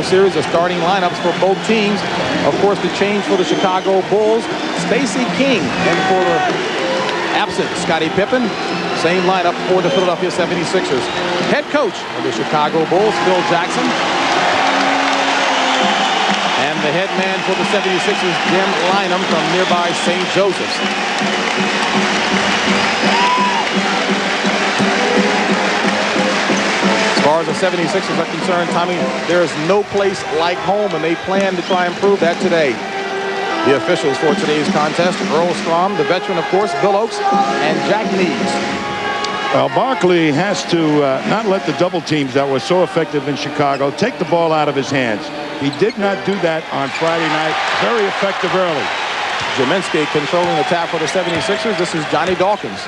Series of starting lineups for both teams. Of course, the change for the Chicago Bulls, Stacey King, and for the absent Scottie Pippen, same lineup for the Philadelphia 76ers. Head coach of the Chicago Bulls, Phil Jackson. And the head man for the 76ers, Jim Lynam from nearby St. Joseph's. As far as the 76ers are concerned, Tommy, there is no place like home, and they plan to try and prove that today. The officials for today's contest, Earl Strom, the veteran, of course, Bill Oakes, and Jack Nees. Well, Barkley has to not let the double teams that were so effective in Chicago take the ball out of his hands. He did not do that on Friday night. Very effective early. Jaminski controlling the tap for the 76ers. This is Johnny Dawkins.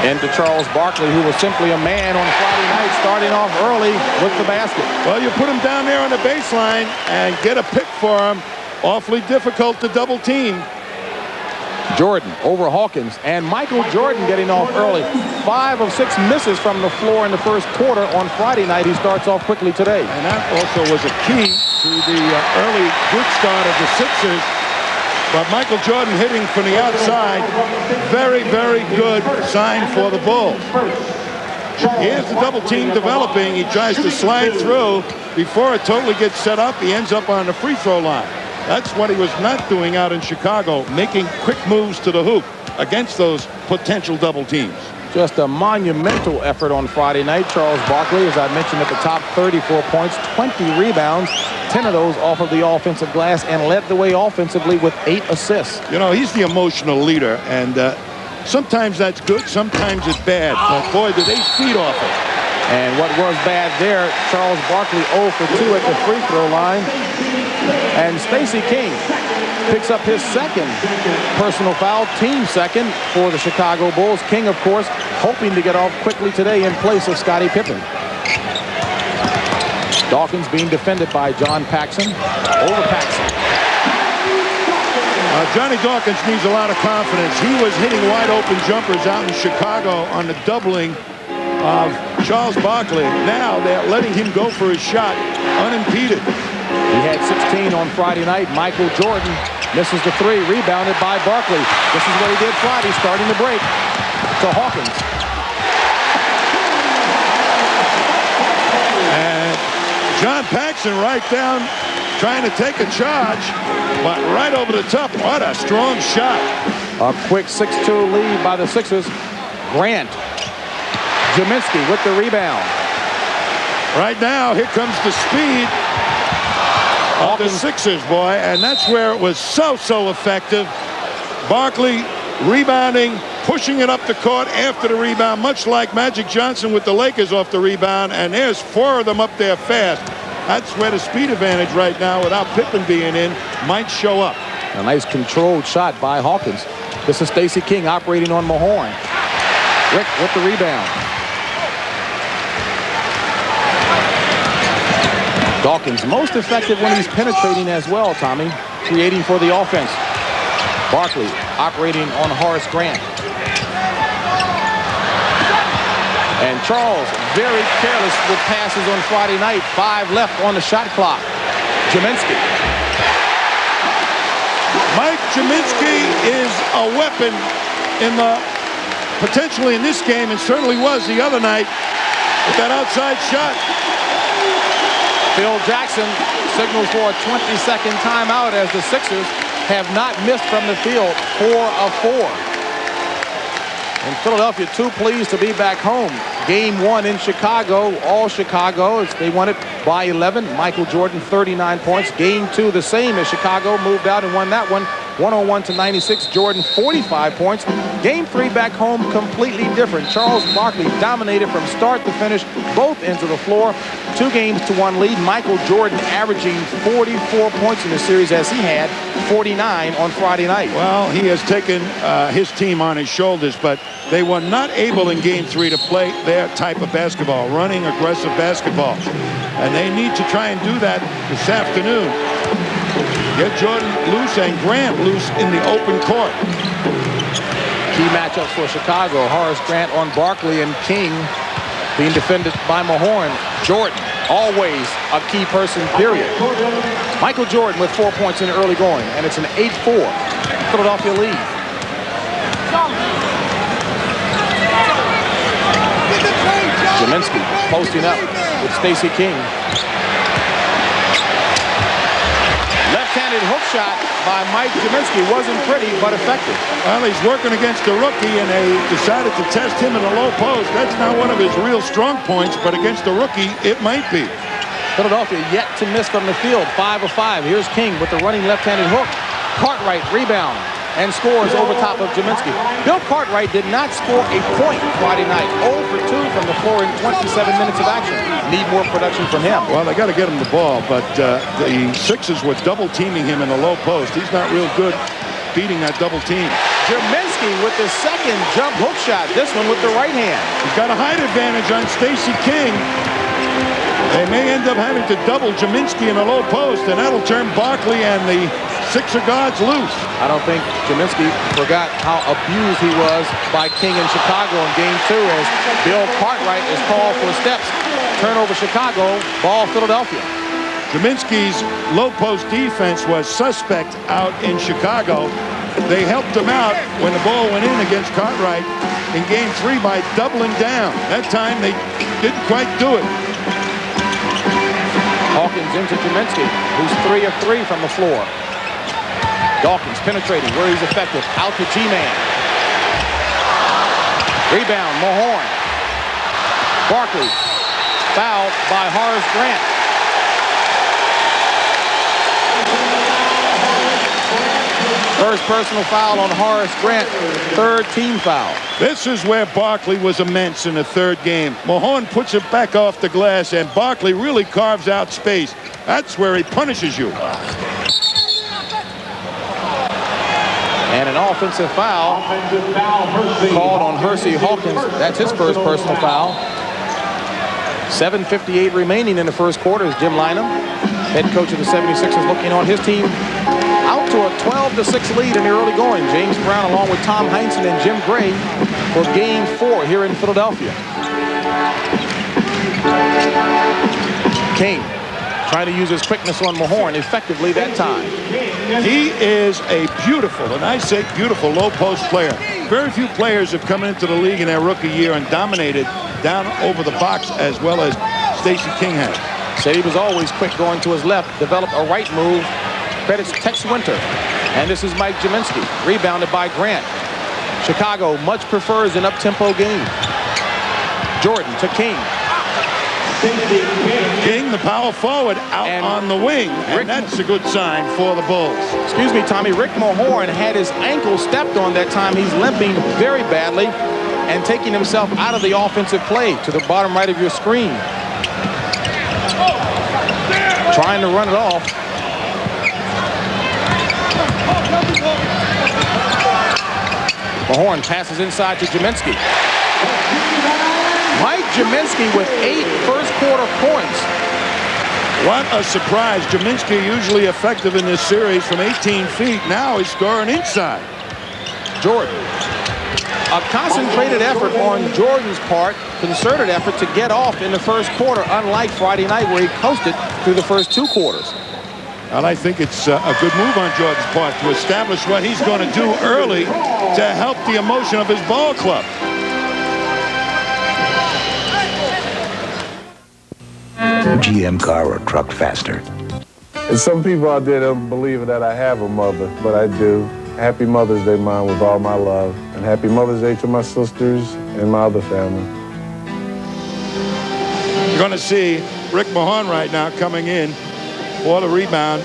Into Charles Barkley, who was simply a man on Friday night, starting off early with the basket. Well, you put him down there on the baseline and get a pick for him. Awfully difficult to double team. Jordan over Hawkins, and Michael Jordan getting off early. 5 of 6 misses from the floor in the first quarter on Friday night. He starts off quickly today. And that also was a key to the early good start of the Sixers. But Michael Jordan hitting from the outside, very, very good sign for the Bulls. Here's the double team developing. He tries to slide through. Before it totally gets set up, he ends up on the free throw line. That's what he was not doing out in Chicago, making quick moves to the hoop against those potential double teams. Just a monumental effort on Friday night. Charles Barkley, as I mentioned at the top, 34 points, 20 rebounds, 10 of those off of the offensive glass, and led the way offensively with 8 assists. You know, he's the emotional leader, and sometimes that's good, sometimes it's bad. But boy, did they feed off it. And what was bad there, Charles Barkley 0 for 2 at the free throw line. And Stacey King picks up his second personal foul, team second for the Chicago Bulls. King, of course, hoping to get off quickly today in place of Scottie Pippen. Dawkins being defended by John Paxson. Over Paxson. Johnny Dawkins needs a lot of confidence. He was hitting wide open jumpers out in Chicago on the doubling of Charles Barkley. Now they're letting him go for his shot unimpeded. He had 16 on Friday night. Michael Jordan misses the 3, rebounded by Barkley. This is what he did Friday, starting the break to Hawkins. And John Paxson right down, trying to take a charge, but right over the top. What a strong shot. A quick 6-2 lead by the Sixers. Grant. Jaminski with the rebound. Right now, here comes the speed of the Sixers, boy, and that's where it was so effective. Barkley rebounding, pushing it up the court after the rebound, much like Magic Johnson with the Lakers off the rebound, and there's 4 of them up there fast. That's where the speed advantage right now, without Pippen being in, might show up. A nice controlled shot by Hawkins. This is Stacey King operating on Mahorn. Rick with the rebound. Dawkins most effective when he's penetrating as well, Tommy, creating for the offense. Barkley operating on Horace Grant. And Charles very careless with passes on Friday night. 5 left on the shot clock. Jaminski. Mike Jaminski is a weapon potentially in this game, and certainly was the other night with that outside shot. Phil Jackson signals for a 20-second timeout as the Sixers have not missed from the field. 4 of 4. And Philadelphia too pleased to be back home. Game 1 in Chicago, all Chicago. They won it by 11. Michael Jordan 39 points. Game 2 the same as Chicago moved out and won that one 101-96. Jordan 45 points. Game 3 back home completely different. Charles Barkley dominated from start to finish, both ends of the floor. 2-1 lead. Michael Jordan averaging 44 points in the series as he had 49 on Friday night. Well, he has taken his team on his shoulders, but they were not able in Game 3 to play their type of basketball, running aggressive basketball. And they need to try and do that this afternoon. Get Jordan loose and Grant loose in the open court. Key matchups for Chicago. Horace Grant on Barkley and King being defended by Mahorn. Jordan, always a key person, period. Michael Jordan with 4 points in the early going, and it's an 8-4 Philadelphia lead. Jaminsky posting up with Stacey King. Left-handed hook shot by Mike Jaminsky wasn't pretty, but effective. Well, he's working against a rookie, and they decided to test him in the low post. That's not one of his real strong points, but against a rookie, it might be. Philadelphia yet to miss from the field, 5 of 5. Here's King with the running left-handed hook. Cartwright rebound and scores over top of Jaminsky. Bill Cartwright did not score a point Friday night. 0 for 2 from the floor in 27 minutes of action. Need more production from him. Well, they got to get him the ball, but the Sixers were double-teaming him in the low post. He's not real good beating that double team. Jaminsky with the second jump hook shot. This one with the right hand. He's got a height advantage on Stacey King. They may end up having to double Jaminsky in the low post, and that'll turn Barkley and the Sixer guards loose. I don't think Jaminsky forgot how abused he was by King in Chicago in Game 2 as Bill Cartwright is called for steps. Turnover Chicago, ball Philadelphia. Jaminsky's low post defense was suspect out in Chicago. They helped him out when the ball went in against Cartwright in Game 3 by doubling down. That time they didn't quite do it. Hawkins into Jaminsky, who's 3 of 3 from the floor. Dawkins penetrating where he's effective. Out to G-Man. Rebound, Mahorn. Barkley. Fouled by Horace Grant. First personal foul on Horace Grant. Third team foul. This is where Barkley was immense in the third game. Mahorn puts it back off the glass, and Barkley really carves out space. That's where he punishes you. And an offensive foul called on Hersey Hawkins. That's his first personal foul. 7:58 remaining in the first quarter as Jim Lynam, head coach of the 76ers, looking on his team out to a 12-6 lead in the early going. James Brown along with Tom Heinsohn and Jim Gray for Game 4 here in Philadelphia. King trying to use his quickness on Mahorn effectively that time. He is a beautiful, and I say beautiful, low post player. Very few players have come into the league in their rookie year and dominated down over the box as well as Stacey King has. Said he was always quick going to his left, developed a right move. Credits Tex Winter. And this is Mike Jaminsky, rebounded by Grant. Chicago much prefers an up-tempo game. Jordan to King. King, the power forward, out and on the wing, and that's a good sign for the Bulls. Excuse me, Tommy. Rick Mahorn had his ankle stepped on that time. He's limping very badly and taking himself out of the offensive play to the bottom right of your screen. Trying to run it off. Mahorn passes inside to Jaminsky. Mike Jaminsky with 8 first-quarter points. What a surprise. Jaminsky usually effective in this series from 18 feet. Now he's scoring inside. Jordan. A concentrated effort on Jordan's part, concerted effort to get off in the first quarter, unlike Friday night where he coasted through the first 2 quarters. Well, I think it's a good move on Jordan's part to establish what he's going to do early to help the emotion of his ball club. GM car or truck faster? And some people out there don't believe that I have a mother, but I do. Happy Mother's Day, Mom, with all my love. And happy Mother's Day to my sisters and my other family. You're going to see Rick Mahorn right now coming in for the rebound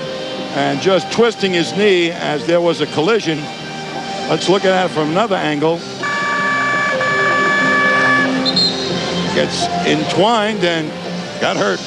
and just twisting his knee as there was a collision. Let's look at it from another angle. Gets entwined and got hurt.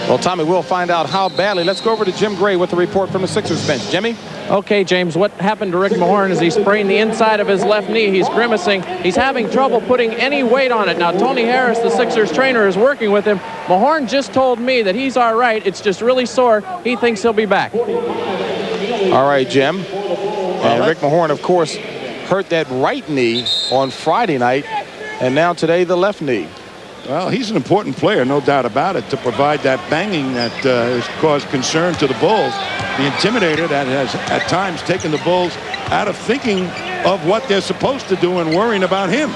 Well, Tommy, we'll find out how badly. Let's go over to Jim Gray with the report from the Sixers bench. Jimmy? Okay, James, what happened to Rick Mahorn is he sprained the inside of his left knee. He's grimacing. He's having trouble putting any weight on it. Now, Tony Harris, the Sixers trainer, is working with him. Mahorn just told me that he's all right. It's just really sore. He thinks he'll be back. All right, Jim. And Rick Mahorn, of course, hurt that right knee on Friday night And now today, the left knee. Well, he's an important player, no doubt about it, to provide that banging that has caused concern to the Bulls. The intimidator that has at times taken the Bulls out of thinking of what they're supposed to do and worrying about him.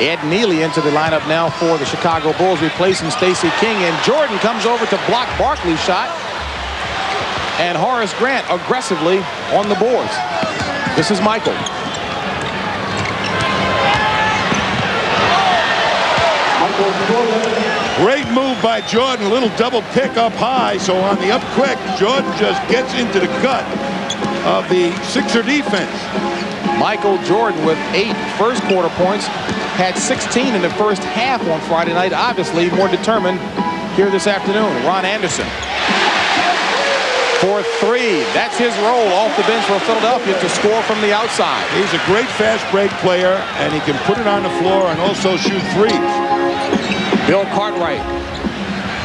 Ed Neely into the lineup now for the Chicago Bulls, replacing Stacey King. And Jordan comes over to block Barkley's shot. And Horace Grant aggressively on the boards. This is Michael. Great move by Jordan. A little double pick up high. So on the up quick, Jordan just gets into the gut of the Sixer defense. Michael Jordan with 8 first-quarter points. Had 16 in the first half on Friday night. Obviously more determined here this afternoon. Ron Anderson for 3. That's his role off the bench for Philadelphia to score from the outside. He's a great fast break player, and he can put it on the floor and also shoot threes. Bill Cartwright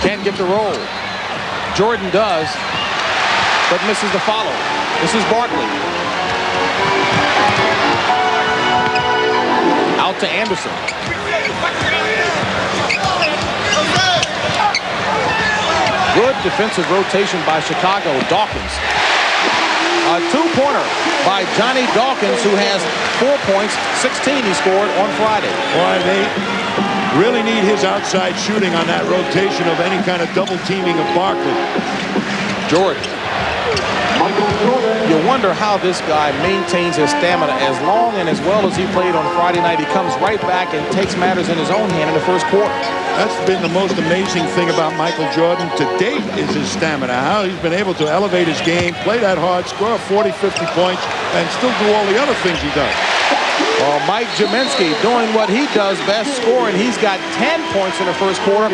can't get the roll. Jordan does, but misses the follow. This is Barkley. Out to Anderson. Good defensive rotation by Chicago. Dawkins. A 2-pointer by Johnny Dawkins, who has 4 points, 16 he scored on Friday. Boy, they really need his outside shooting on that rotation of any kind of double teaming of Barkley. Jordan. You wonder how this guy maintains his stamina as long and as well as he played on Friday night. He comes right back and takes matters in his own hand in the first quarter. That's been the most amazing thing about Michael Jordan to date is his stamina. How he's been able to elevate his game, play that hard, score 40, 50 points, and still do all the other things he does. Well, Mike Jaminski doing what he does best, scoring. He's got 10 points in the first quarter.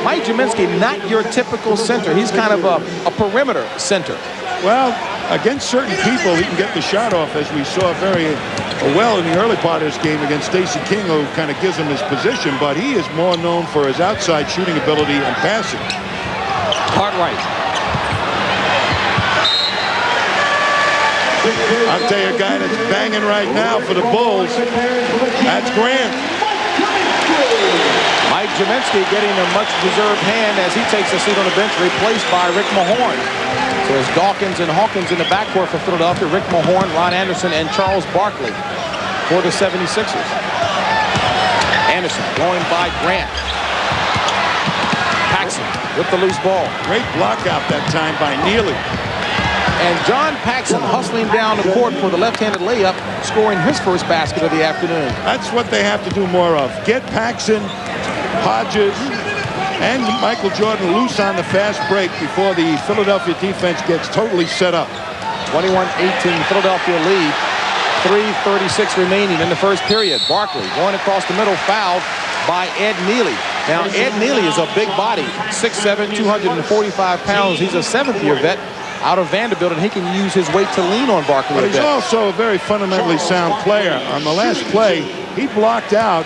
Mike Jaminski, not your typical center. He's kind of a perimeter center. Well, against certain people, he can get the shot off, as we saw very well in the early part of this game against Stacey King, who kind of gives him his position, but he is more known for his outside shooting ability and passing. Cartwright. I'll tell you a guy that's banging right now for the Bulls. That's Grant. Mike Jaminski getting a much-deserved hand as he takes a seat on the bench, replaced by Rick Mahorn. So it's Dawkins and Hawkins in the backcourt for Philadelphia. Rick Mahorn, Ron Anderson, and Charles Barkley for the 76ers. Anderson going by Grant. Paxson with the loose ball. Great block out that time by Neely. And John Paxson hustling down the court for the left-handed layup, scoring his first basket of the afternoon. That's what they have to do more of. Get Paxson, Hodges, and Michael Jordan loose on the fast break before the Philadelphia defense gets totally set up. 21-18 Philadelphia lead. 3:36 remaining in the first period. Barkley going across the middle, fouled by Ed Neely. Now, Ed Neely is a big body, 6'7", 245 pounds. He's a 7th-year vet out of Vanderbilt, and he can use his weight to lean on Barkley But a he's bit. also a very fundamentally sound player. On the last play, he blocked out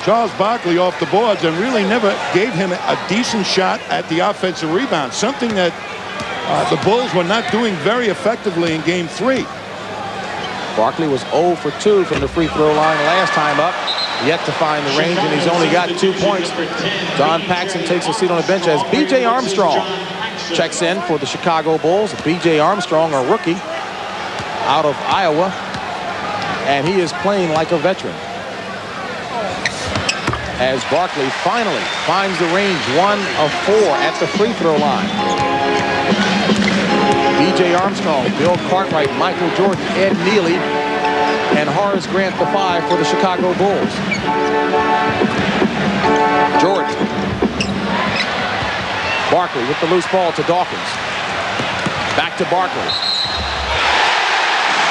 Charles Barkley off the boards and really never gave him a decent shot at the offensive rebound, something that the Bulls were not doing very effectively in Game 3. Barkley was 0 for 2 from the free throw line last time up. Yet to find the range, and he's only got 2 points. John Paxson takes a seat on the bench as B.J. Armstrong checks in for the Chicago Bulls. B.J. Armstrong, a rookie out of Iowa, and he is playing like a veteran. As Barkley finally finds the range, 1 of 4 at the free throw line. B.J. Armstrong, Bill Cartwright, Michael Jordan, Ed Neely, and Horace Grant, the 5 for the Chicago Bulls. Jordan. Barkley with the loose ball to Dawkins. Back to Barkley.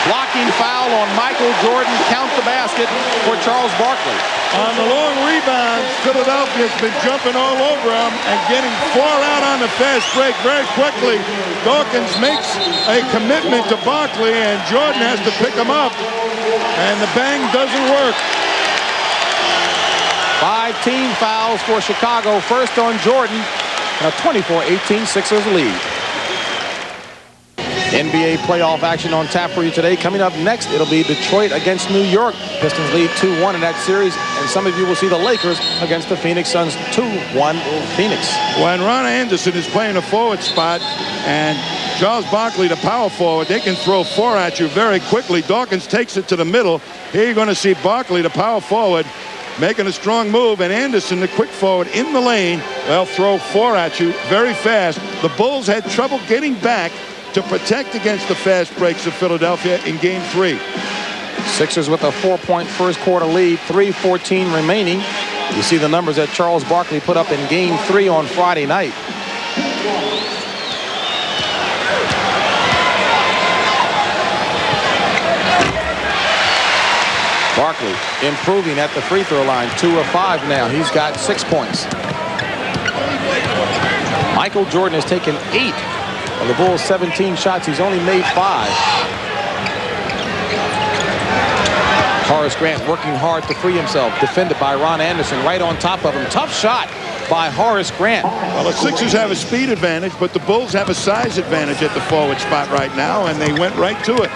Blocking foul on Michael Jordan. Count the basket for Charles Barkley. On the long rebounds, Philadelphia's been jumping all over him and getting 4 out on the fast break very quickly. Dawkins makes a commitment to Barkley, and Jordan has to pick him up. And the bang doesn't work. 5 team fouls for Chicago. First on Jordan, and a 24-18 Sixers lead. NBA playoff action on tap for you today. Coming up next, it'll be Detroit against New York. Pistons lead 2-1 in that series, and some of you will see the Lakers against the Phoenix Suns. 2-1 Phoenix. When Ron Anderson is playing a forward spot and Charles Barkley, the power forward, they can throw 4 at you very quickly. Dawkins takes it to the middle. Here you're going to see Barkley, the power forward, making a strong move, and Anderson, the quick forward, in the lane. They'll throw 4 at you very fast. The Bulls had trouble getting back to protect against the fast breaks of Philadelphia in Game 3. Sixers with a 4-point first quarter lead, 3:14 remaining. You see the numbers that Charles Barkley put up in Game 3 on Friday night. Barkley improving at the free throw line, 2 of 5 now. He's got 6 points. Michael Jordan has taken 8 of the Bulls' 17 shots. He's only made 5. Horace Grant working hard to free himself, defended by Ron Anderson right on top of him. Tough shot by Horace Grant. Well, the Sixers have a speed advantage, but the Bulls have a size advantage at the forward spot right now, and they went right to it.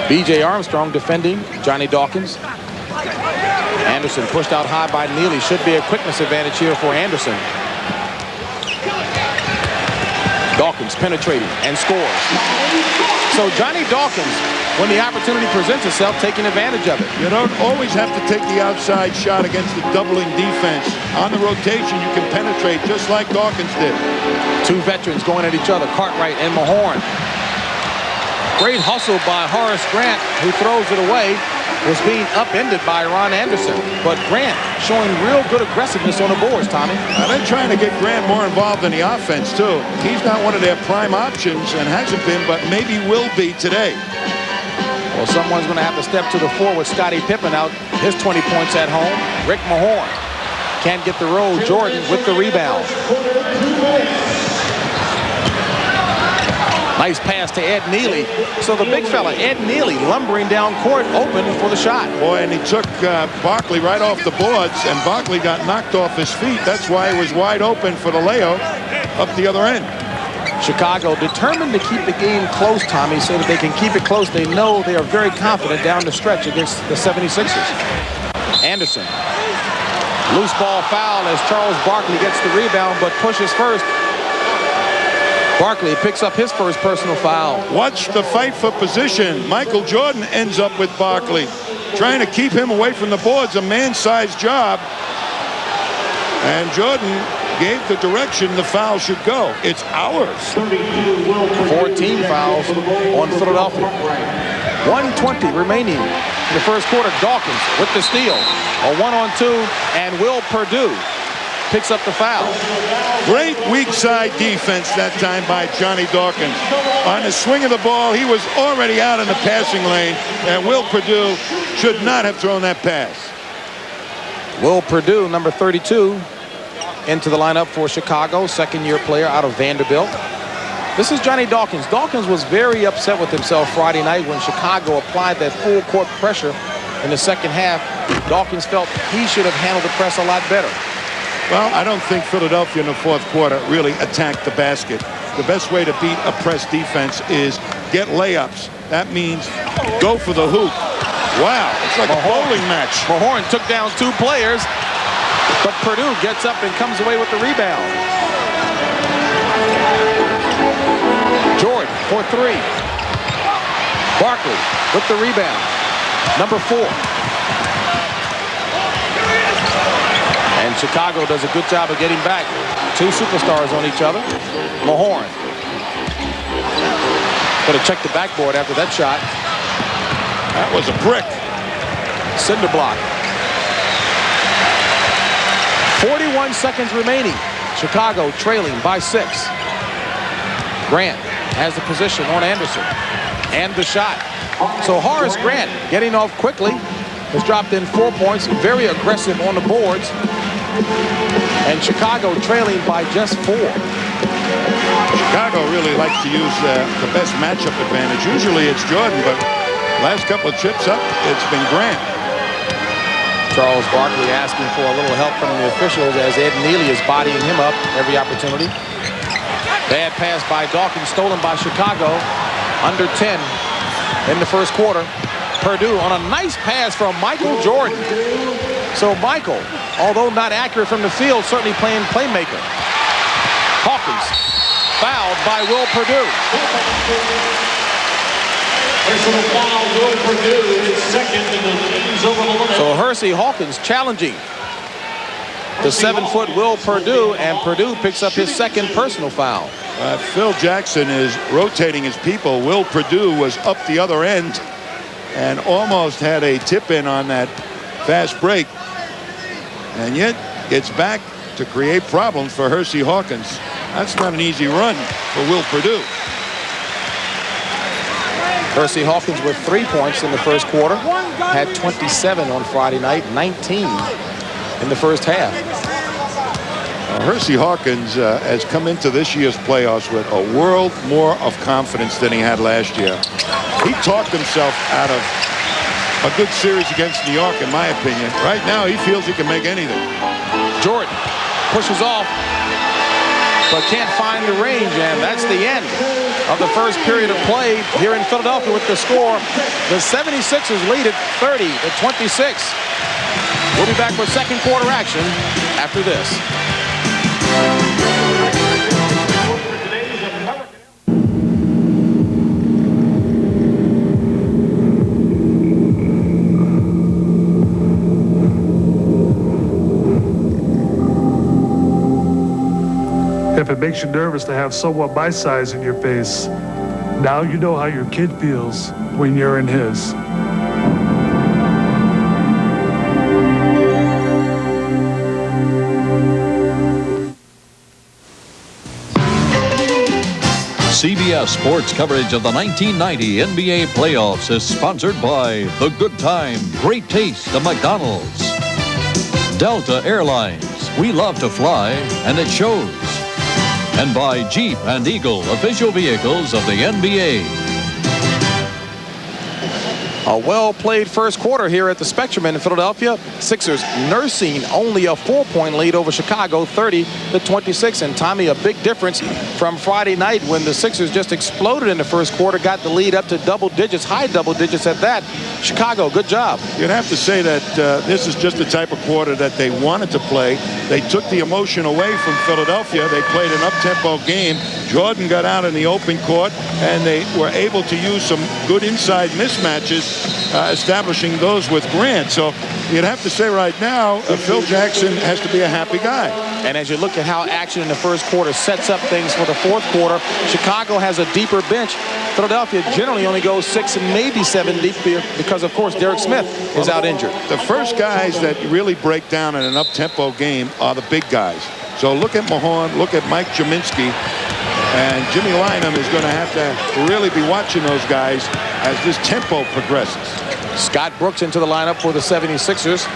B.J. Armstrong defending Johnny Dawkins. Anderson pushed out high by Neely. Should be a quickness advantage here for Anderson. Dawkins penetrating and scores. So Johnny Dawkins, when the opportunity presents itself, taking advantage of it. You don't always have to take the outside shot against the doubling defense. On the rotation, you can penetrate just like Dawkins did. 2 veterans going at each other, Cartwright and Mahorn. Great hustle by Horace Grant, who throws it away. Was being upended by Ron Anderson. But Grant showing real good aggressiveness on the boards, Tommy. Now they're trying to get Grant more involved in the offense, too. He's not one of their prime options and hasn't been, but maybe will be today. Well, someone's going to have to step to the floor with Scottie Pippen out. His 20 points at home. Rick Mahorn can't get the roll. Jordan with the rebound. Nice pass to Ed Neely. So the big fella, Ed Neely, lumbering down court, open for the shot. Boy, and he took Barkley right off the boards, and Barkley got knocked off his feet. That's why he was wide open for the layup up the other end. Chicago determined to keep the game close, Tommy, so that they can keep it close. They know they are very confident down the stretch against the 76ers. Anderson. Loose ball foul as Charles Barkley gets the rebound, but pushes first. Barkley picks up his first personal foul. Watch the fight for position. Michael Jordan ends up with Barkley, trying to keep him away from the boards, a man-sized job. And Jordan gave the direction the foul should go. It's ours. 14 fouls on Philadelphia. 1:20 remaining in the first quarter. Dawkins with the steal. A 1-on-2, and Will Perdue picks up the foul. Great weak side defense that time by Johnny Dawkins. On the swing of the ball, he was already out in the passing lane, and Will Perdue should not have thrown that pass. Will Perdue, number 32, into the lineup for Chicago, second-year player out of Vanderbilt. This is Johnny Dawkins. Dawkins was very upset with himself Friday night when Chicago applied that full court pressure in the second half. Dawkins felt he should have handled the press a lot better. Well, I don't think Philadelphia in the fourth quarter really attacked the basket. The best way to beat a press defense is get layups. That means go for the hoop. Wow, it's like a bowling match. Mahorn took down 2 players, but Perdue gets up and comes away with the rebound. Jordan for 3. Barkley with the rebound. Number 4. And Chicago does a good job of getting back. 2 superstars on each other. Mahorn. Better check the backboard after that shot. That was a brick. Cinder block. 41 seconds remaining. Chicago trailing by 6. Grant has the position on Anderson. And the shot. So Horace Grant getting off quickly. Has dropped in 4 points. Very aggressive on the boards. And Chicago trailing by just 4. Chicago really likes to use the best matchup advantage. Usually it's Jordan, but last couple of trips up, it's been Grant. Charles Barkley asking for a little help from the officials as Ed Neely is bodying him up every opportunity. Bad pass by Dawkins, stolen by Chicago. Under 10 in the first quarter. Purdue on a nice pass from Michael Jordan. So Michael, although not accurate from the field, certainly playing playmaker. Hawkins fouled by Will Purdue. Personal foul, Will Purdue is second in the teams over the limit. So Hersey Hawkins challenging the 7-foot Will Purdue, and Purdue picks up his second personal foul. Phil Jackson is rotating his people. Will Purdue was up the other end and almost had a tip-in on that fast break, and yet gets back to create problems for Hersey Hawkins. That's not an easy run for Will Purdue. Hersey Hawkins with 3 points in the first quarter. Had 27 on Friday night, 19 in the first half. Hersey Hawkins has come into this year's playoffs with a world more of confidence than he had last year. He talked himself out of a good series against New York, in my opinion. Right now, he feels he can make anything. Jordan pushes off, but can't find the range, and that's the end of the first period of play here in Philadelphia with the score. The 76ers lead it 30-26. We'll be back with second quarter action after this. If it makes you nervous to have someone my size in your face, now you know how your kid feels when you're in his. CBS Sports coverage of the 1990 NBA playoffs is sponsored by The Good Time, Great Taste of McDonald's. Delta Airlines, we love to fly, and it shows. And by Jeep and Eagle, official vehicles of the NBA. A well-played first quarter here at the Spectrum in Philadelphia. Sixers nursing only a 4-point lead over Chicago, 30-26. And Tommy, a big difference from Friday night when the Sixers just exploded in the first quarter, got the lead up to double digits, high double digits at that. Chicago, good job. You'd have to say that this is just the type of quarter that they wanted to play. They took the emotion away from Philadelphia. They played an up-tempo game. Jordan got out in the open court, and they were able to use some good inside mismatches, establishing those with Grant. So you'd have to say right now, Phil Jackson has to be a happy guy. And as you look at how action in the first quarter sets up things for the fourth quarter, Chicago has a deeper bench. Philadelphia generally only goes 6 and maybe 7 deep because, of course, Derek Smith is out injured. The first guys that really break down in an up-tempo game are the big guys. So look at Mahorn, look at Mike Jaminski, and Jimmy Lynam is going to have to really be watching those guys as this tempo progresses. Scott Brooks into the lineup for the 76ers,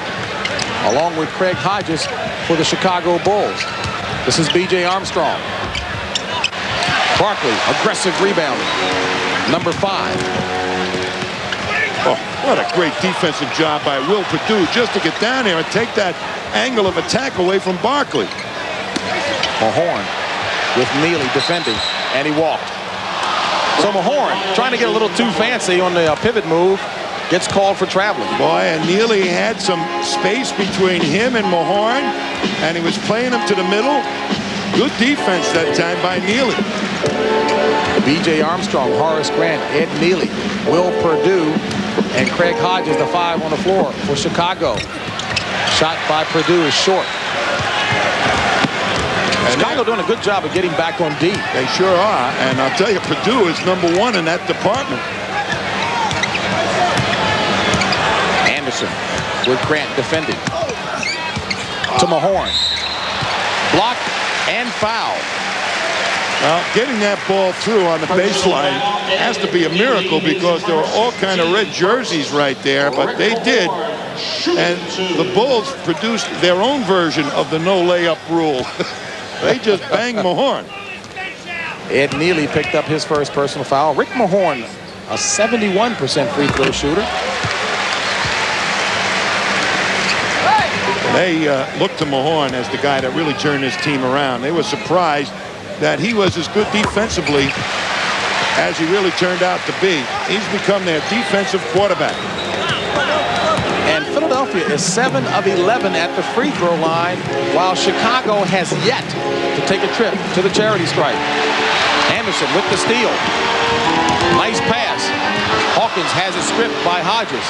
along with Craig Hodges for the Chicago Bulls. This is B.J. Armstrong. Barkley, aggressive rebounding. Number 5. Oh, what a great defensive job by Will Purdue just to get down here and take that angle of attack away from Barkley. Mahorn with Neely defending, and he walked. So Mahorn trying to get a little too fancy on the pivot move, gets called for traveling. Boy, and Neely had some space between him and Mahorn, and he was playing him to the middle. Good defense that time by Neely. B.J. Armstrong, Horace Grant, Ed Neely, Will Purdue, and Craig Hodges, the 5 on the floor for Chicago. Shot by Purdue is short. Chicago doing a good job of getting back on D. They sure are, and I'll tell you, Purdue is #1 in that department. Anderson with Grant defending. To Mahorn. Blocked and fouled. Well, getting that ball through on the baseline has to be a miracle because there were all kind of red jerseys right there, but they did. And the Bulls produced their own version of the no layup rule. They just banged Mahorn. Ed Neely picked up his first personal foul. Rick Mahorn, a 71% free throw shooter. They looked to Mahorn as the guy that really turned his team around. They were surprised that he was as good defensively as he really turned out to be. He's become their defensive quarterback. And Philadelphia is 7 of 11 at the free throw line, while Chicago has yet to take a trip to the charity stripe. Anderson with the steal. Nice pass. Hawkins has it stripped by Hodges.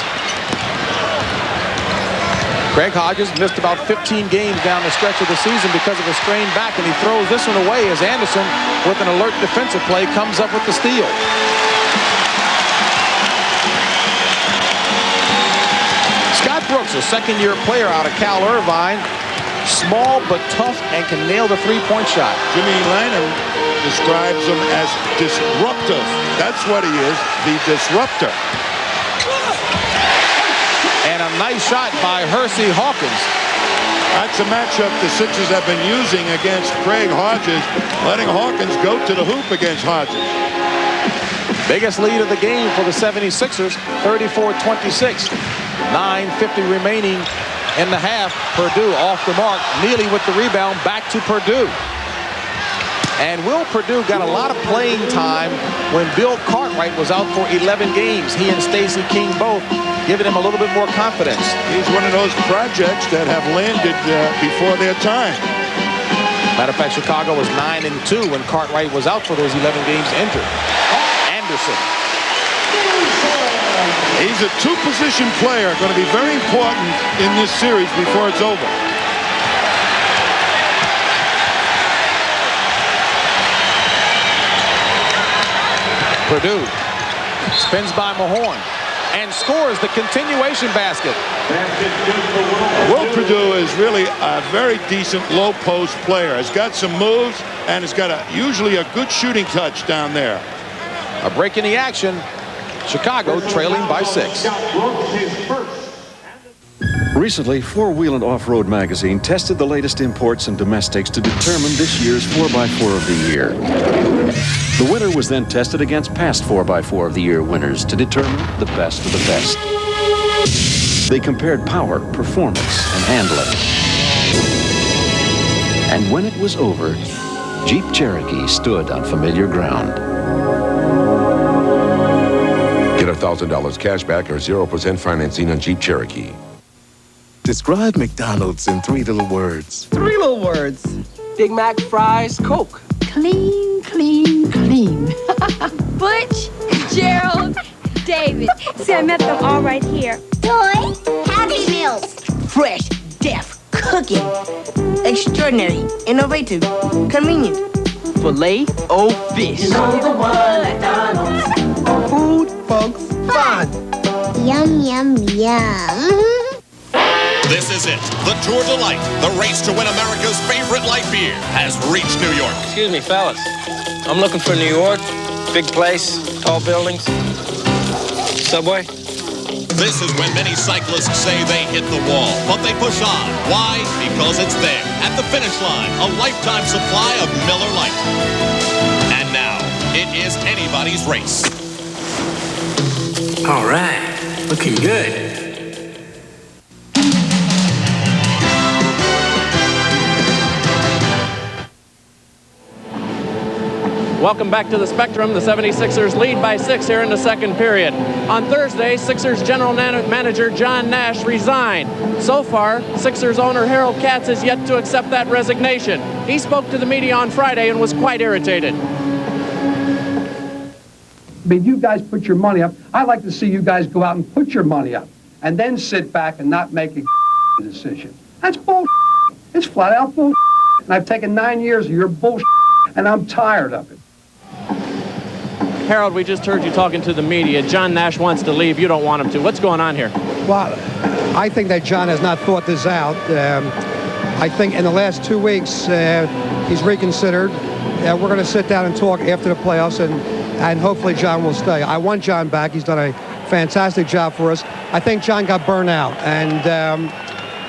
Craig Hodges missed about 15 games down the stretch of the season because of a sprained back, and he throws this one away as Anderson, with an alert defensive play, comes up with the steal. Scott Brooks, a second-year player out of Cal Irvine, small but tough and can nail the three-point shot. Jimmy Lanham describes him as disruptive. That's what he is, the disruptor. And a nice shot by Hersey Hawkins. That's a matchup the Sixers have been using against Craig Hodges, letting Hawkins go to the hoop against Hodges. Biggest lead of the game for the 76ers, 34-26. 9:50 remaining in the half. Purdue off the mark. Neely with the rebound, back to Purdue. And Will Purdue got a lot of playing time when Bill Cartwright was out for 11 games. He and Stacey King both giving him a little bit more confidence. He's one of those projects that have landed before their time. Matter of fact, Chicago was 9-2 when Cartwright was out for those 11 games injured. Anderson. He's a two-position player, going to be very important in this series before it's over. Purdue spins by Mahorn and scores the continuation basket. Will Purdue is really a very decent low post player. Has got some moves and has got usually a good shooting touch down there. A break in the action. Chicago trailing by 6. Recently, Four Wheel and Off-Road magazine tested the latest imports and domestics to determine this year's 4x4 of the year. The winner was then tested against past 4x4 of the year winners to determine the best of the best. They compared power, performance, and handling. And when it was over, Jeep Cherokee stood on familiar ground. Get $1,000 cash back or 0% financing on Jeep Cherokee. Describe McDonald's in 3 little words. 3 little words. Big Mac, fries, Coke. Clean, clean, clean. Butch, Gerald, David. See, I met them all right here. Toy, Happy Meals. Fresh, deaf, cooking. Extraordinary, innovative, convenient. Filet-O-Fish. You know the one, McDonald's. Food, folks, fun. Yum, yum, yum. This is it. The Tour de Light, the race to win America's favorite light beer, has reached New York. Excuse me, fellas. I'm looking for New York. Big place, tall buildings. Subway. This is when many cyclists say they hit the wall, but they push on. Why? Because it's there, at the finish line, a lifetime supply of Miller Lite. And now, it is anybody's race. All right, looking good. Welcome back to the Spectrum. The 76ers lead by 6 here in the second period. On Thursday, Sixers general manager John Nash resigned. So far, Sixers owner Harold Katz has yet to accept that resignation. He spoke to the media on Friday and was quite irritated. I mean, you guys put your money up. I like to see you guys go out and put your money up and then sit back and not make a decision. That's bullshit. It's flat out bullshit. And I've taken 9 years of your bullshit, and I'm tired of it. Harold, we just heard you talking to the media. John Nash wants to leave. You don't want him to. What's going on here? Well, I think that John has not thought this out. I think in the last 2 weeks, he's reconsidered. We're going to sit down and talk after the playoffs, and hopefully John will stay. I want John back. He's done a fantastic job for us. I think John got burned out, and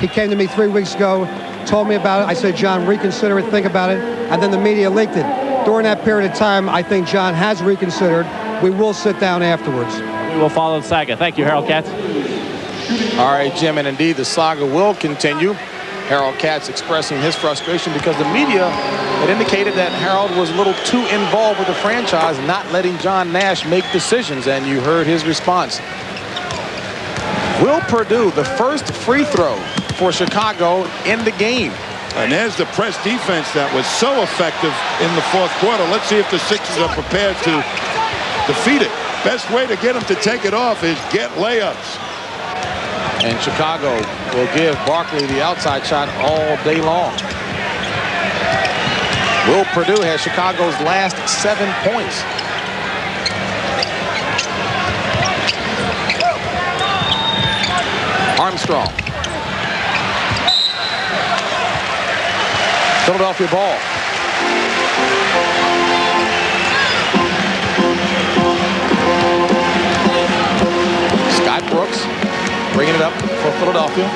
he came to me 3 weeks ago, told me about it. I said, John, reconsider it, think about it, and then the media leaked it. During that period of time, I think John has reconsidered. We will sit down afterwards. We will follow the saga. Thank you, Harold Katz. All right, Jim, and indeed the saga will continue. Harold Katz expressing his frustration because the media had indicated that Harold was a little too involved with the franchise, not letting John Nash make decisions, and you heard his response. Will Perdue, the first free throw for Chicago in the game. And there's the press defense that was so effective in the fourth quarter. Let's see if the Sixers are prepared to defeat it. Best way to get them to take it off is get layups. And Chicago will give Barkley the outside shot all day long. Will Perdue has Chicago's last 7 points. Armstrong. Philadelphia ball. Scott Brooks bringing it up for Philadelphia.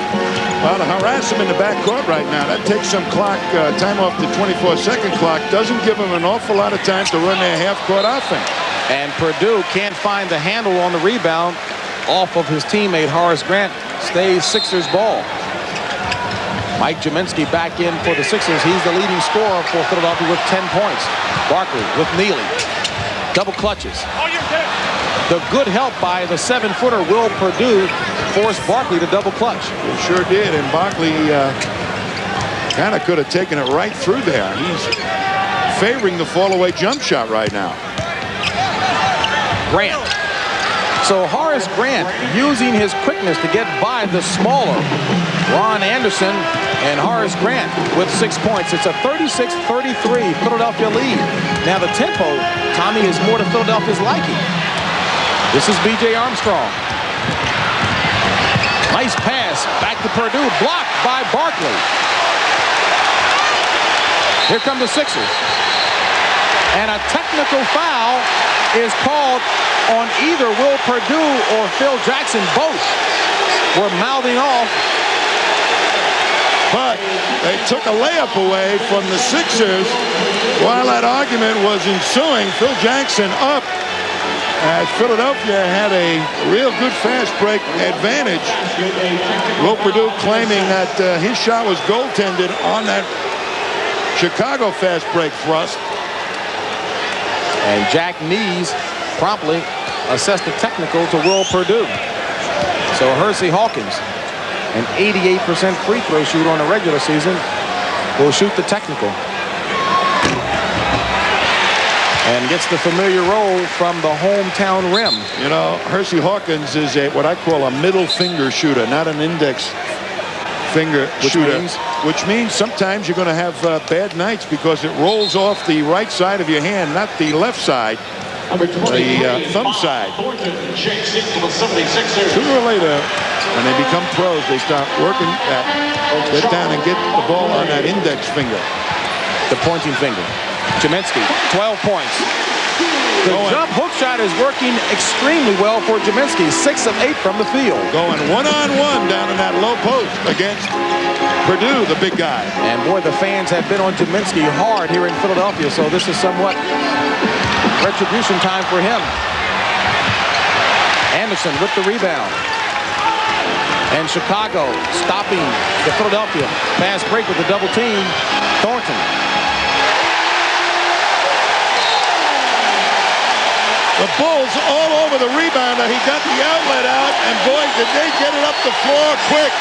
Well, to harass him in the backcourt right now, that takes some clock, time off the 24-second clock. Doesn't give him an awful lot of time to run their half-court offense. And Perdue can't find the handle on the rebound off of his teammate Horace Grant. Stays Sixers ball. Mike Jaminski back in for the Sixers. He's the leading scorer for Philadelphia with 10 points. Barkley with Neely. Double clutches. The good help by the 7-footer Will Perdue forced Barkley to double clutch. It sure did, and Barkley kind of could have taken it right through there. He's favoring the fall-away jump shot right now. Grant. So Horace Grant using his quickness to get by the smaller Ron Anderson, and Horace Grant with 6 points. It's a 36-33 Philadelphia lead. Now the tempo, Tommy, is more to Philadelphia's liking. This is B.J. Armstrong. Nice pass back to Perdue, blocked by Barkley. Here come the Sixers. And a technical foul is called on either Will Perdue or Phil Jackson. Both were mouthing off. But they took a layup away from the Sixers while that argument was ensuing. Phil Jackson up as Philadelphia had a real good fast break advantage. Will Perdue claiming that his shot was goaltended on that Chicago fast break thrust. And Jack Nees promptly assessed the technical to Will Perdue. So Hersey Hawkins, an 88% free throw shooter on the regular season, will shoot the technical. And gets the familiar roll from the hometown rim. You know, Hersey Hawkins is what I call a middle finger shooter, not an index finger shooter. Which means sometimes you're going to have bad nights because it rolls off the right side of your hand, not the left side, the thumb side. Sooner or later, when they become pros, they start working get down and get the ball on that index finger. The pointing finger. Jaminski, 12 points. The jump hook shot is working extremely well for Jaminski. 6 of 8 from the field. Going one-on-one down in that low post against Perdue, the big guy. And boy, the fans have been on Jaminski hard here in Philadelphia, so this is somewhat retribution time for him. Anderson with the rebound. And Chicago stopping the Philadelphia. Fast break with the double team. Thornton. The Bulls all over the rebounder. He got the outlet out, and boy, did they get it up the floor quick.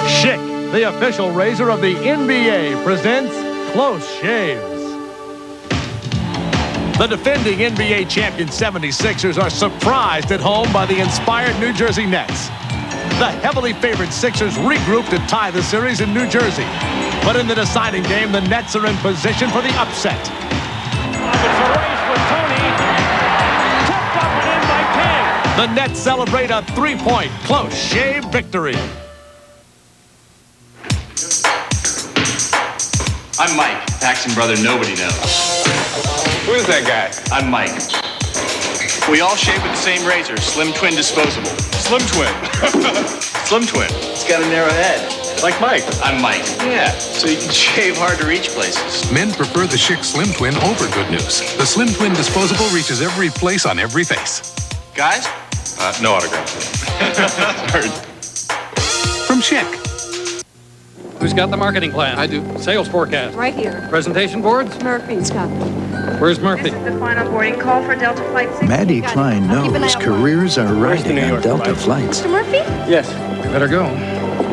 Schick, the official razor of the NBA, presents Close Shaves. The defending NBA champion 76ers are surprised at home by the inspired New Jersey Nets. The heavily favored Sixers regroup to tie the series in New Jersey. But in the deciding game, the Nets are in position for the upset. It's a race with Tony. Tipped up and in by King. The Nets celebrate a 3-point close shave victory. I'm Mike, Paxton brother nobody knows. Who is that guy? I'm Mike. We all shave with the same razor, Slim Twin disposable. Slim Twin. Slim Twin. It's got a narrow head. Like Mike. I'm Mike. Yeah, so you can shave hard-to-reach places. Men prefer the Schick Slim Twin over Good News. The Slim Twin disposable reaches every place on every face. Guys? No autograph. Heard. From Schick. Who's got the marketing plan? I do. Sales forecast? Right here. Presentation boards? Murphy's got them. Where's Murphy? This is the final boarding call for Delta Flight 6. Maddie Klein knows careers are riding on Delta flights. Mr. Murphy? Yes. We better go.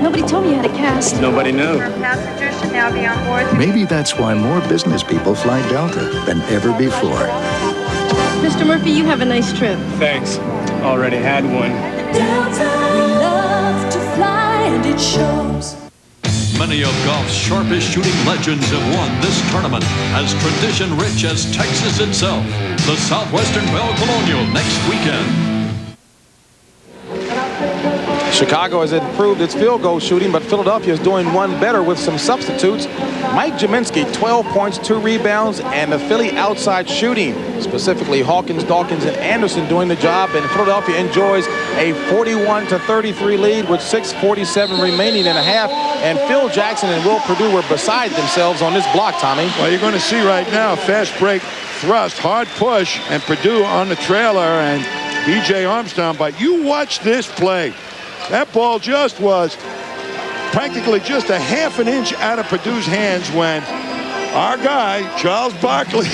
Nobody told me you had a cast. Nobody knew. Passengers should now be on board. Maybe that's why more business people fly Delta than ever before. Mr. Murphy, you have a nice trip. Thanks. Already had one. Delta, we love to fly and it shows. Many of golf's sharpest shooting legends have won this tournament, as tradition-rich as Texas itself. The Southwestern Bell Colonial next weekend. Chicago has improved its field goal shooting, but Philadelphia is doing one better with some substitutes. Mike Jaminski, 12 points, 2 rebounds, and the Philly outside shooting, specifically Hawkins, Dawkins, and Anderson doing the job, and Philadelphia enjoys a 41-33 lead with 6:47 remaining in a half, and Phil Jackson and Will Perdue were beside themselves on this block, Tommy. Well, you're going to see right now, fast break, thrust, hard push, and Perdue on the trailer, and B.J. Armstrong, but you watch this play. That ball just was practically just a half an inch out of Perdue's hands when our guy, Charles Barkley,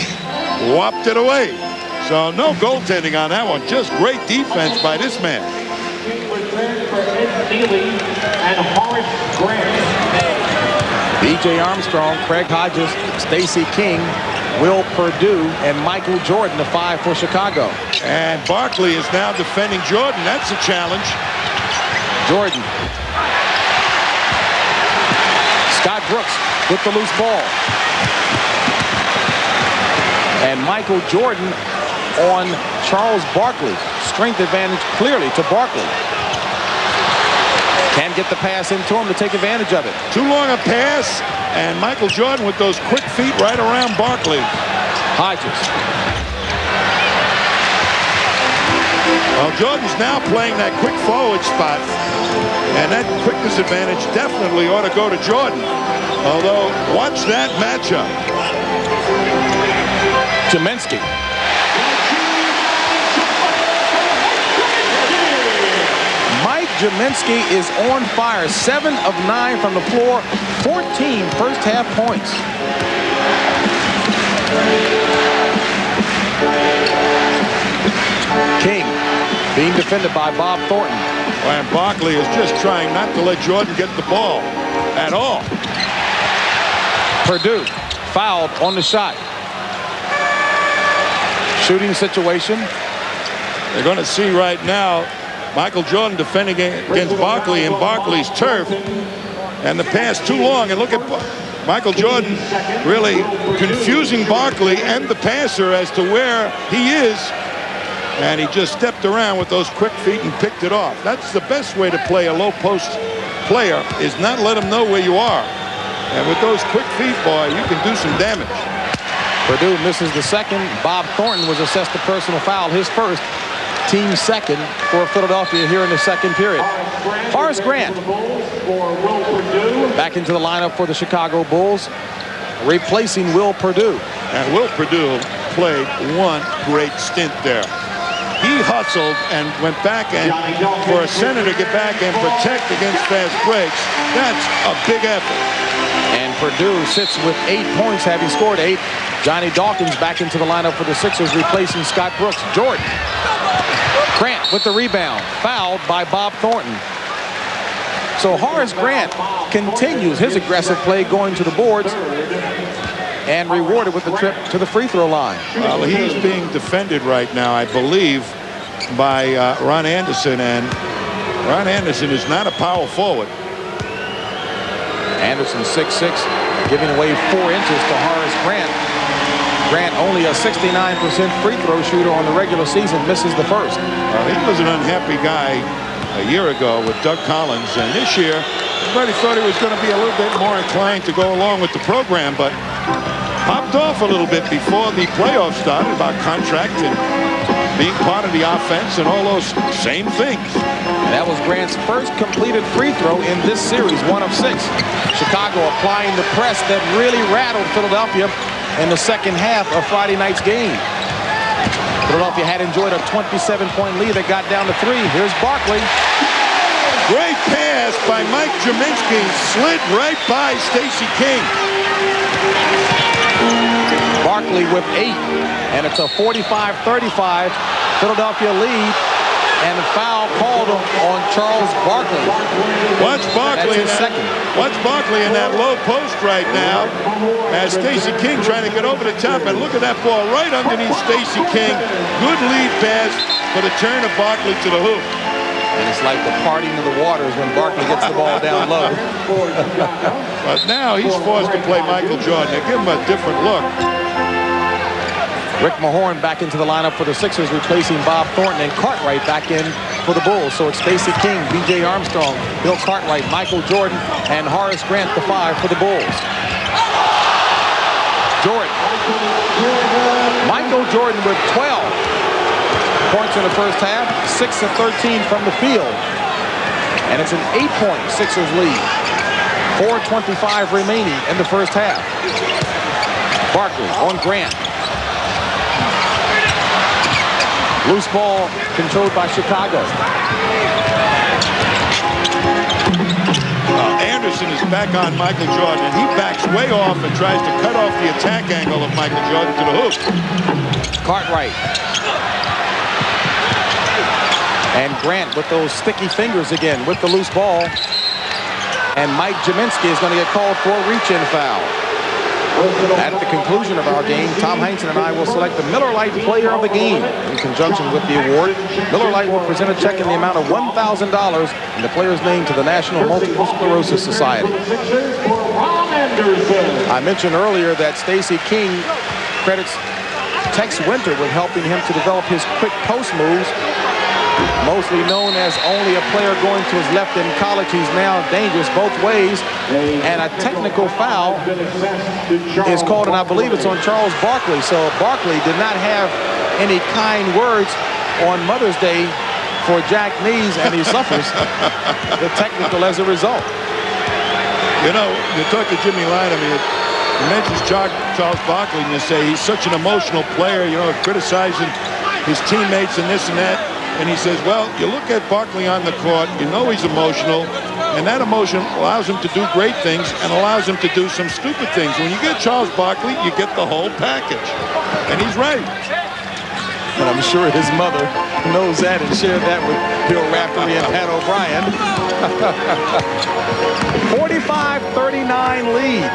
whopped it away. So no goaltending on that one. Just great defense by this man. B.J. Armstrong, Craig Hodges, Stacey King, Will Perdue, and Michael Jordan, the 5 for Chicago. And Barkley is now defending Jordan. That's a challenge. Jordan. Scott Brooks with the loose ball. And Michael Jordan on Charles Barkley. Strength advantage clearly to Barkley. Can't get the pass into him to take advantage of it. Too long a pass, and Michael Jordan with those quick feet right around Barkley. Hodges. Well, Jordan's now playing that quick forward spot, and that quickness advantage definitely ought to go to Jordan. Although, watch that matchup. Jaminski. Mike Jaminski is on fire. 7 of 9 from the floor. 14 first half points. King being defended by Bob Thornton. And Barkley is just trying not to let Jordan get the ball at all. Perdue fouled on the shot. Shooting situation. They're going to see right now Michael Jordan defending against Barkley in Barkley's turf. And the pass too long. And look at Michael Jordan really confusing Barkley and the passer as to where he is. And he just stepped around with those quick feet and picked it off. That's the best way to play a low post player, is not let him know where you are. And with those quick feet, boy, you can do some damage. Perdue misses the second. Bob Thornton was assessed a personal foul, his first, team second for Philadelphia here in the second period. Horace Grant back into the lineup for the Chicago Bulls, replacing Will Perdue. And Will Perdue played one great stint there. He hustled and went back, and for a center to get back and protect against fast breaks, that's a big effort. And Perdue sits with 8 points, having scored 8. Johnny Dawkins back into the lineup for the Sixers, replacing Scott Brooks. Jordan. Grant with the rebound, fouled by Bob Thornton. So Horace Grant continues his aggressive play, going to the boards, and rewarded with the trip to the free throw line. Well, he's being defended right now, I believe, by Ron Anderson, and Ron Anderson is not a power forward. Anderson 6'6", giving away 4 inches to Horace Grant. Grant, only a 69% free throw shooter on the regular season, misses the first. He was an unhappy guy a year ago with Doug Collins, and this year everybody thought he was going to be a little bit more inclined to go along with the program, but popped off a little bit before the playoffs started about contract, and being part of the offense and all those same things. That was Grant's first completed free throw in this series, 1 of 6. Chicago applying the press that really rattled Philadelphia in the second half of Friday night's game. Philadelphia had enjoyed a 27-point lead that got down to 3. Here's Barkley. Great pass by Mike Jaminski. Slid right by Stacey King. Barkley with 8, and it's a 45-35 Philadelphia lead, and a foul called on Charles Barkley. Watch Barkley. That's his second. Watch Barkley in that low post right now as Stacey King trying to get over the top, and look at that ball right underneath Stacey King. Good lead pass for the turn of Barkley to the hoop. And it's like the partying of the waters when Barkley gets the ball down low. But now he's forced to play Michael Jordan. They give him a different look. Rick Mahorn back into the lineup for the Sixers, replacing Bob Thornton, and Cartwright back in for the Bulls. So it's Stacey King, B.J. Armstrong, Bill Cartwright, Michael Jordan, and Horace Grant, the 5 for the Bulls. Jordan. Michael Jordan with 12 points in the first half, 6 of 13 from the field. And it's an 8-point Sixers lead. 4:25 remaining in the first half. Barkley on Grant. Loose ball controlled by Chicago. Anderson is back on Michael Jordan, and he backs way off and tries to cut off the attack angle of Michael Jordan to the hoop. Cartwright. And Grant with those sticky fingers again with the loose ball. And Mike Jaminski is going to get called for a reach-in foul. At the conclusion of our game, Tom Heinsohn and I will select the Miller Lite Player of the Game in conjunction with the award. Miller Lite will present a check in the amount of $1,000 and the player's name to the National Multiple Sclerosis Society. I mentioned earlier that Stacey King credits Tex Winter with helping him to develop his quick post moves. Mostly known as only a player going to his left in college, he's now dangerous both ways. And a technical foul is called, and I believe it's on Charles Barkley. So Barkley did not have any kind words on Mother's Day for Jack Nees, and he suffers the technical as a result. You know, you talk to Jimmy Lyon, I mean, he mentions Charles Barkley, and you say he's such an emotional player, you know, criticizing his teammates and this and that. And he says, well, you look at Barkley on the court, you know he's emotional, and that emotion allows him to do great things and allows him to do some stupid things. When you get Charles Barkley, you get the whole package. And he's right. And I'm sure his mother knows that and shared that with Bill Raftery and Pat O'Brien. 45-39 lead,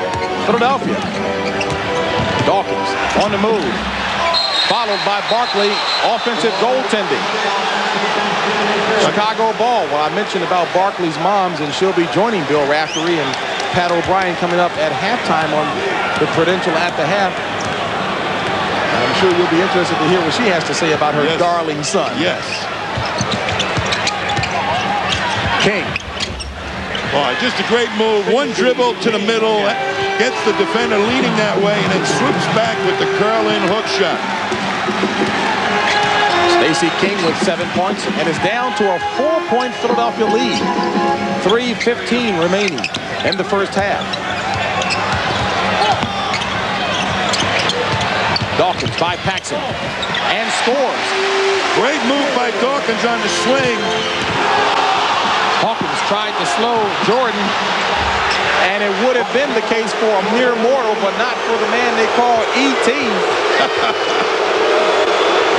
Philadelphia. Dawkins on the move. Followed by Barkley, offensive goaltending. Chicago ball. Well, I mentioned about Barkley's moms, and she'll be joining Bill Raftery and Pat O'Brien coming up at halftime on the credential at the half. And I'm sure you'll be interested to hear what she has to say about her darling son. Yes. King. Boy, just a great move. One dribble to the middle, gets the defender leaning that way, and then swoops back with the curl-in hook shot. Stacey King with 7 points and is down to a 4-point Philadelphia lead. 3:15 remaining in the first half. Dawkins by Paxson and scores. Great move by Dawkins on the swing. Hawkins tried to slow Jordan, and it would have been the case for a mere mortal, but not for the man they call E.T.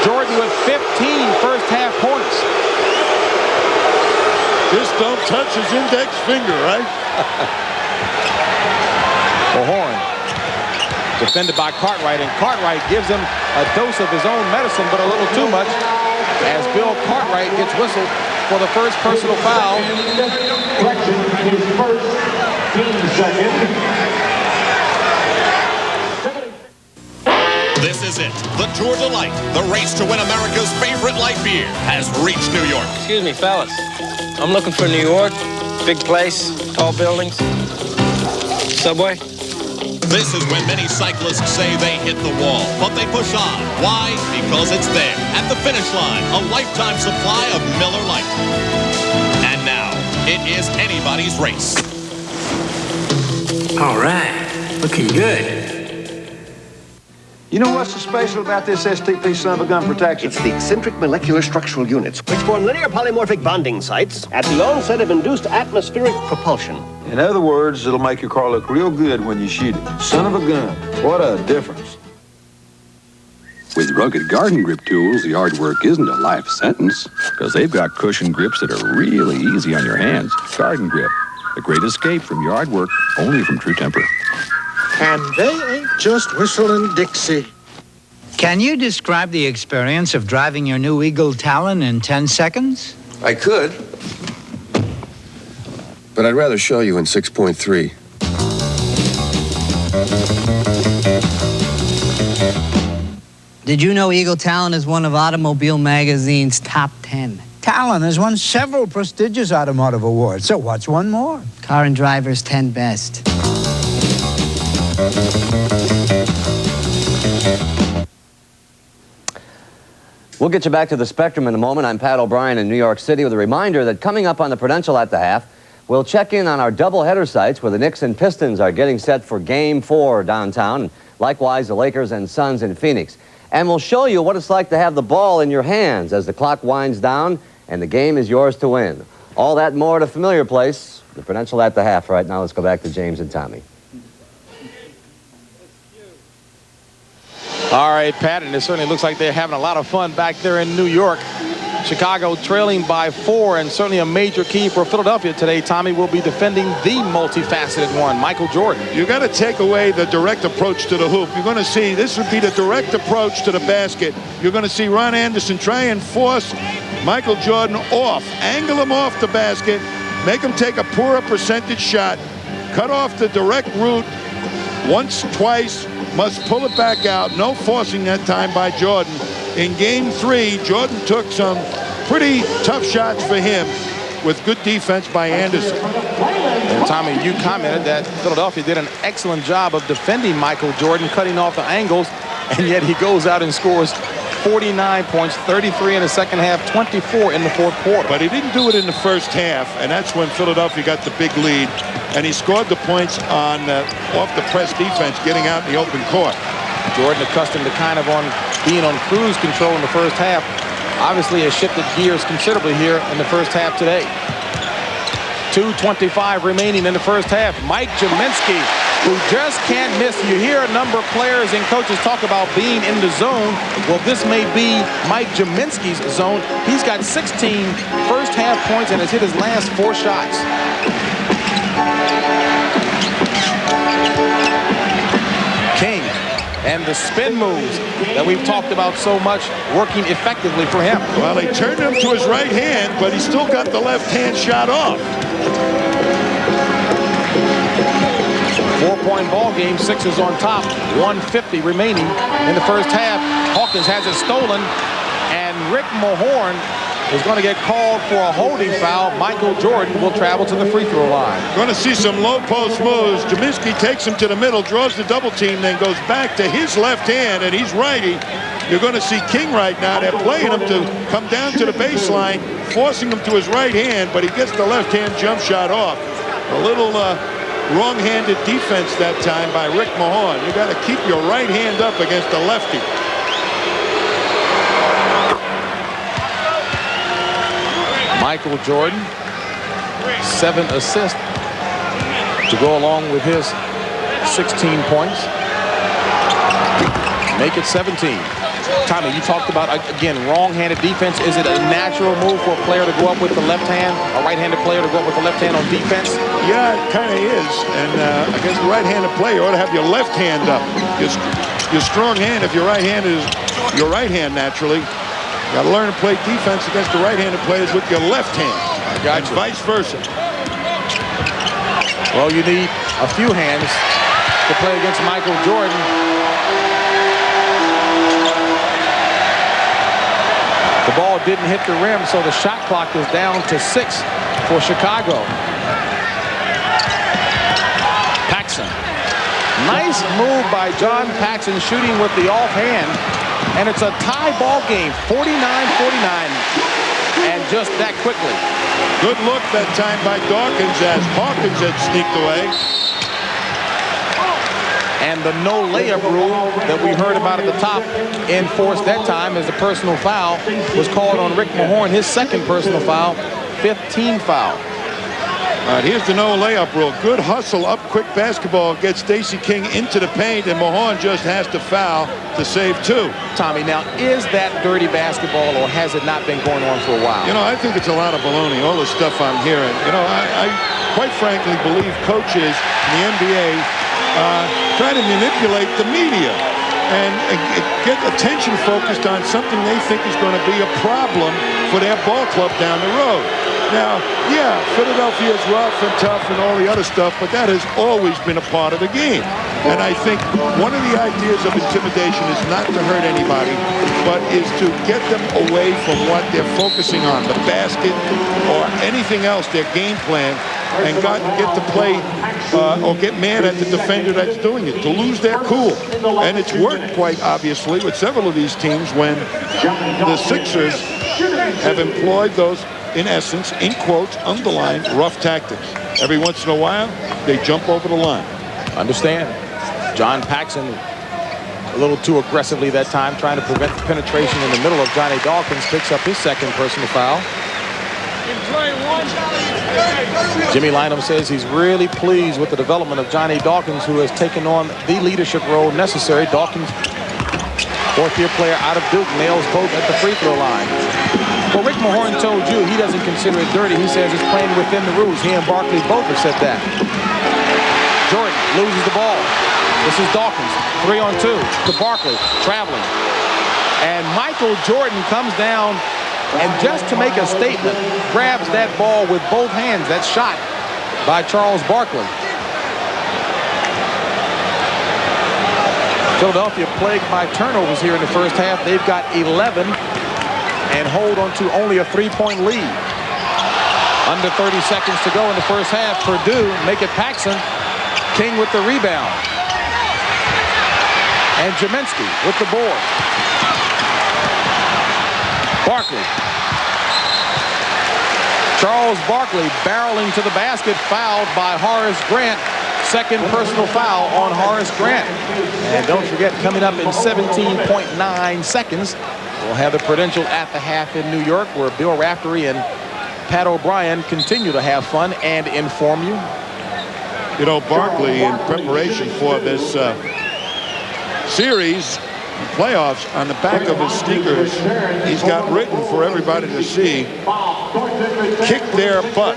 Jordan with 15 first half points. Just don't touch his index finger, right? Mahorn defended by Cartwright, and Cartwright gives him a dose of his own medicine, but a little too much, as Bill Cartwright gets whistled for the first personal foul. His first, team second. This is it. The Tour de Light, the race to win America's favorite light beer, has reached New York. Excuse me, fellas. I'm looking for New York. Big place, tall buildings. Subway. This is when many cyclists say they hit the wall, but they push on. Why? Because it's there. At the finish line, a lifetime supply of Miller Lite. And now, it is anybody's race. All right, looking good. You know what's so special about this STP son of a gun protection? It's the eccentric molecular structural units, which form linear polymorphic bonding sites at the onset of induced atmospheric propulsion. In other words, it'll make your car look real good when you shoot it. Son of a gun. What a difference. With rugged garden grip tools, the yard work isn't a life sentence, because they've got cushion grips that are really easy on your hands. Garden Grip, the great escape from yard work, only from True Temper. And they ain't just whistling Dixie. Can you describe the experience of driving your new Eagle Talon in 10 seconds? I could, but I'd rather show you in 6.3. Did you know Eagle Talon is one of Automobile Magazine's top 10? Talon has won several prestigious automotive awards, so what's one more? Car and Driver's 10 Best. We'll get you back to the Spectrum in a moment. I'm Pat O'Brien in New York City with a reminder that coming up on the Prudential at the Half, we'll check in on our doubleheader sites where the Knicks and Pistons are getting set for Game 4 downtown, and likewise the Lakers and Suns in Phoenix. And we'll show you what it's like to have the ball in your hands as the clock winds down and the game is yours to win. All that and more at a familiar place, the Prudential at the Half. Right now, let's go back to James and Tommy. All right, Pat, and it certainly looks like they're having a lot of fun back there in New York. Chicago trailing by 4, and certainly a major key for Philadelphia today. Tommy will be defending the multifaceted one, Michael Jordan. You got to take away the direct approach to the hoop. You're going to see this would be the direct approach to the basket. You're going to see Ron Anderson try and force Michael Jordan off, angle him off the basket, make him take a poorer percentage shot, cut off the direct route once, twice, must pull it back out. No forcing that time by Jordan. In Game 3, Jordan took some pretty tough shots for him with good defense by Anderson. And Tommy, you commented that Philadelphia did an excellent job of defending Michael Jordan, cutting off the angles, and yet he goes out and scores 49 points, 33 in the second half, 24 in the fourth quarter. But he didn't do it in the first half, and that's when Philadelphia got the big lead, and he scored the points on off the press defense, getting out in the open court. Jordan, accustomed to kind of being on cruise control in the first half, obviously has shifted gears considerably here in the first half today. 2:25 remaining in the first half. Mike Jaminski, who just can't miss. You hear a number of players and coaches talk about being in the zone. Well, this may be Mike Jaminski's zone. He's got 16 first half points and has hit his last 4 shots. King and the spin moves that we've talked about so much working effectively for him. Well, he turned him to his right hand, but he still got the left hand shot off. 4-point ball game, Sixers on top, 1:50 remaining in the first half. Hawkins has it stolen, and Rick Mahorn is going to get called for a holding foul. Michael Jordan will travel to the free throw line. Going to see some low post moves. Jaminski takes him to the middle, draws the double team, then goes back to his left hand, and he's righty. You're going to see King right now. They're playing him to come down to the baseline, forcing him to his right hand, but he gets the left hand jump shot off. A little wrong-handed defense that time by Rick Mahorn. You got to keep your right hand up against the lefty. Michael Jordan, 7 assists to go along with his 16 points. Make it 17. Tommy, you talked about, again, wrong-handed defense. Is it a natural move for a player to go up with the left hand, a right-handed player to go up with the left hand on defense? Yeah, it kind of is. And against the right-handed player, you ought to have your left hand up. Your strong hand, if your right hand is your right hand naturally, you got to learn to play defense against the right-handed players with your left hand. And vice versa. Well, you need a few hands to play against Michael Jordan. The ball didn't hit the rim, so the shot clock is down to 6 for Chicago. Paxson Nice move by John Paxson, shooting with the offhand. And it's a tie ball game, 49-49. And just that quickly. Good look that time by Dawkins as Hawkins had sneaked away. And the no layup rule that we heard about at the top enforced that time as the personal foul was called on Rick Mahorn, his second personal foul, 15 foul. All right, here's the no layup rule. Good hustle, up quick basketball gets Stacey King into the paint, and Mahorn just has to foul to save two. Tommy, now is that dirty basketball, or has it not been going on for a while? You know, I think it's a lot of baloney, all the stuff I'm hearing. You know, I quite frankly believe coaches in the NBA try to manipulate the media and get attention focused on something they think is going to be a problem for their ball club down the road. Now, yeah, Philadelphia is rough and tough and all the other stuff, but that has always been a part of the game. And I think one of the ideas of intimidation is not to hurt anybody, but is to get them away from what they're focusing on, the basket or anything else, their game plan, and get to play or get mad at the defender that's doing it, to lose their cool. And it's worked quite obviously with several of these teams when the Sixers have employed those, in essence, in quotes, underlined rough tactics. Every once in a while, they jump over the line. Understand. John Paxson a little too aggressively that time, trying to prevent the penetration in the middle of Johnny Dawkins, picks up his second personal foul. Jimmy Lynam says he's really pleased with the development of Johnny Dawkins, who has taken on the leadership role necessary. Dawkins, fourth-year player out of Duke, nails both at the free throw line. Well, Rick Mahorn told you he doesn't consider it dirty. He says it's playing within the rules. He and Barkley both have said that. Jordan loses the ball. This is Dawkins, 3-on-2 to Barkley, traveling. And Michael Jordan comes down and just to make a statement, grabs that ball with both hands. That shot by Charles Barkley. Philadelphia plagued by turnovers here in the first half. They've got 11 and hold on to only a 3-point lead. Under 30 seconds to go in the first half. Purdue make it Paxson. King with the rebound. And Jaminski with the board. Barkley. Charles Barkley barreling to the basket, fouled by Horace Grant. Second personal foul on Horace Grant. And don't forget, coming up in 17.9 seconds, we'll have the Prudential at the half in New York, where Bill Raftery and Pat O'Brien continue to have fun and inform you. You know, Barkley, in preparation for this series, playoffs, on the back of his sneakers, he's got written for everybody to see, kick their butt.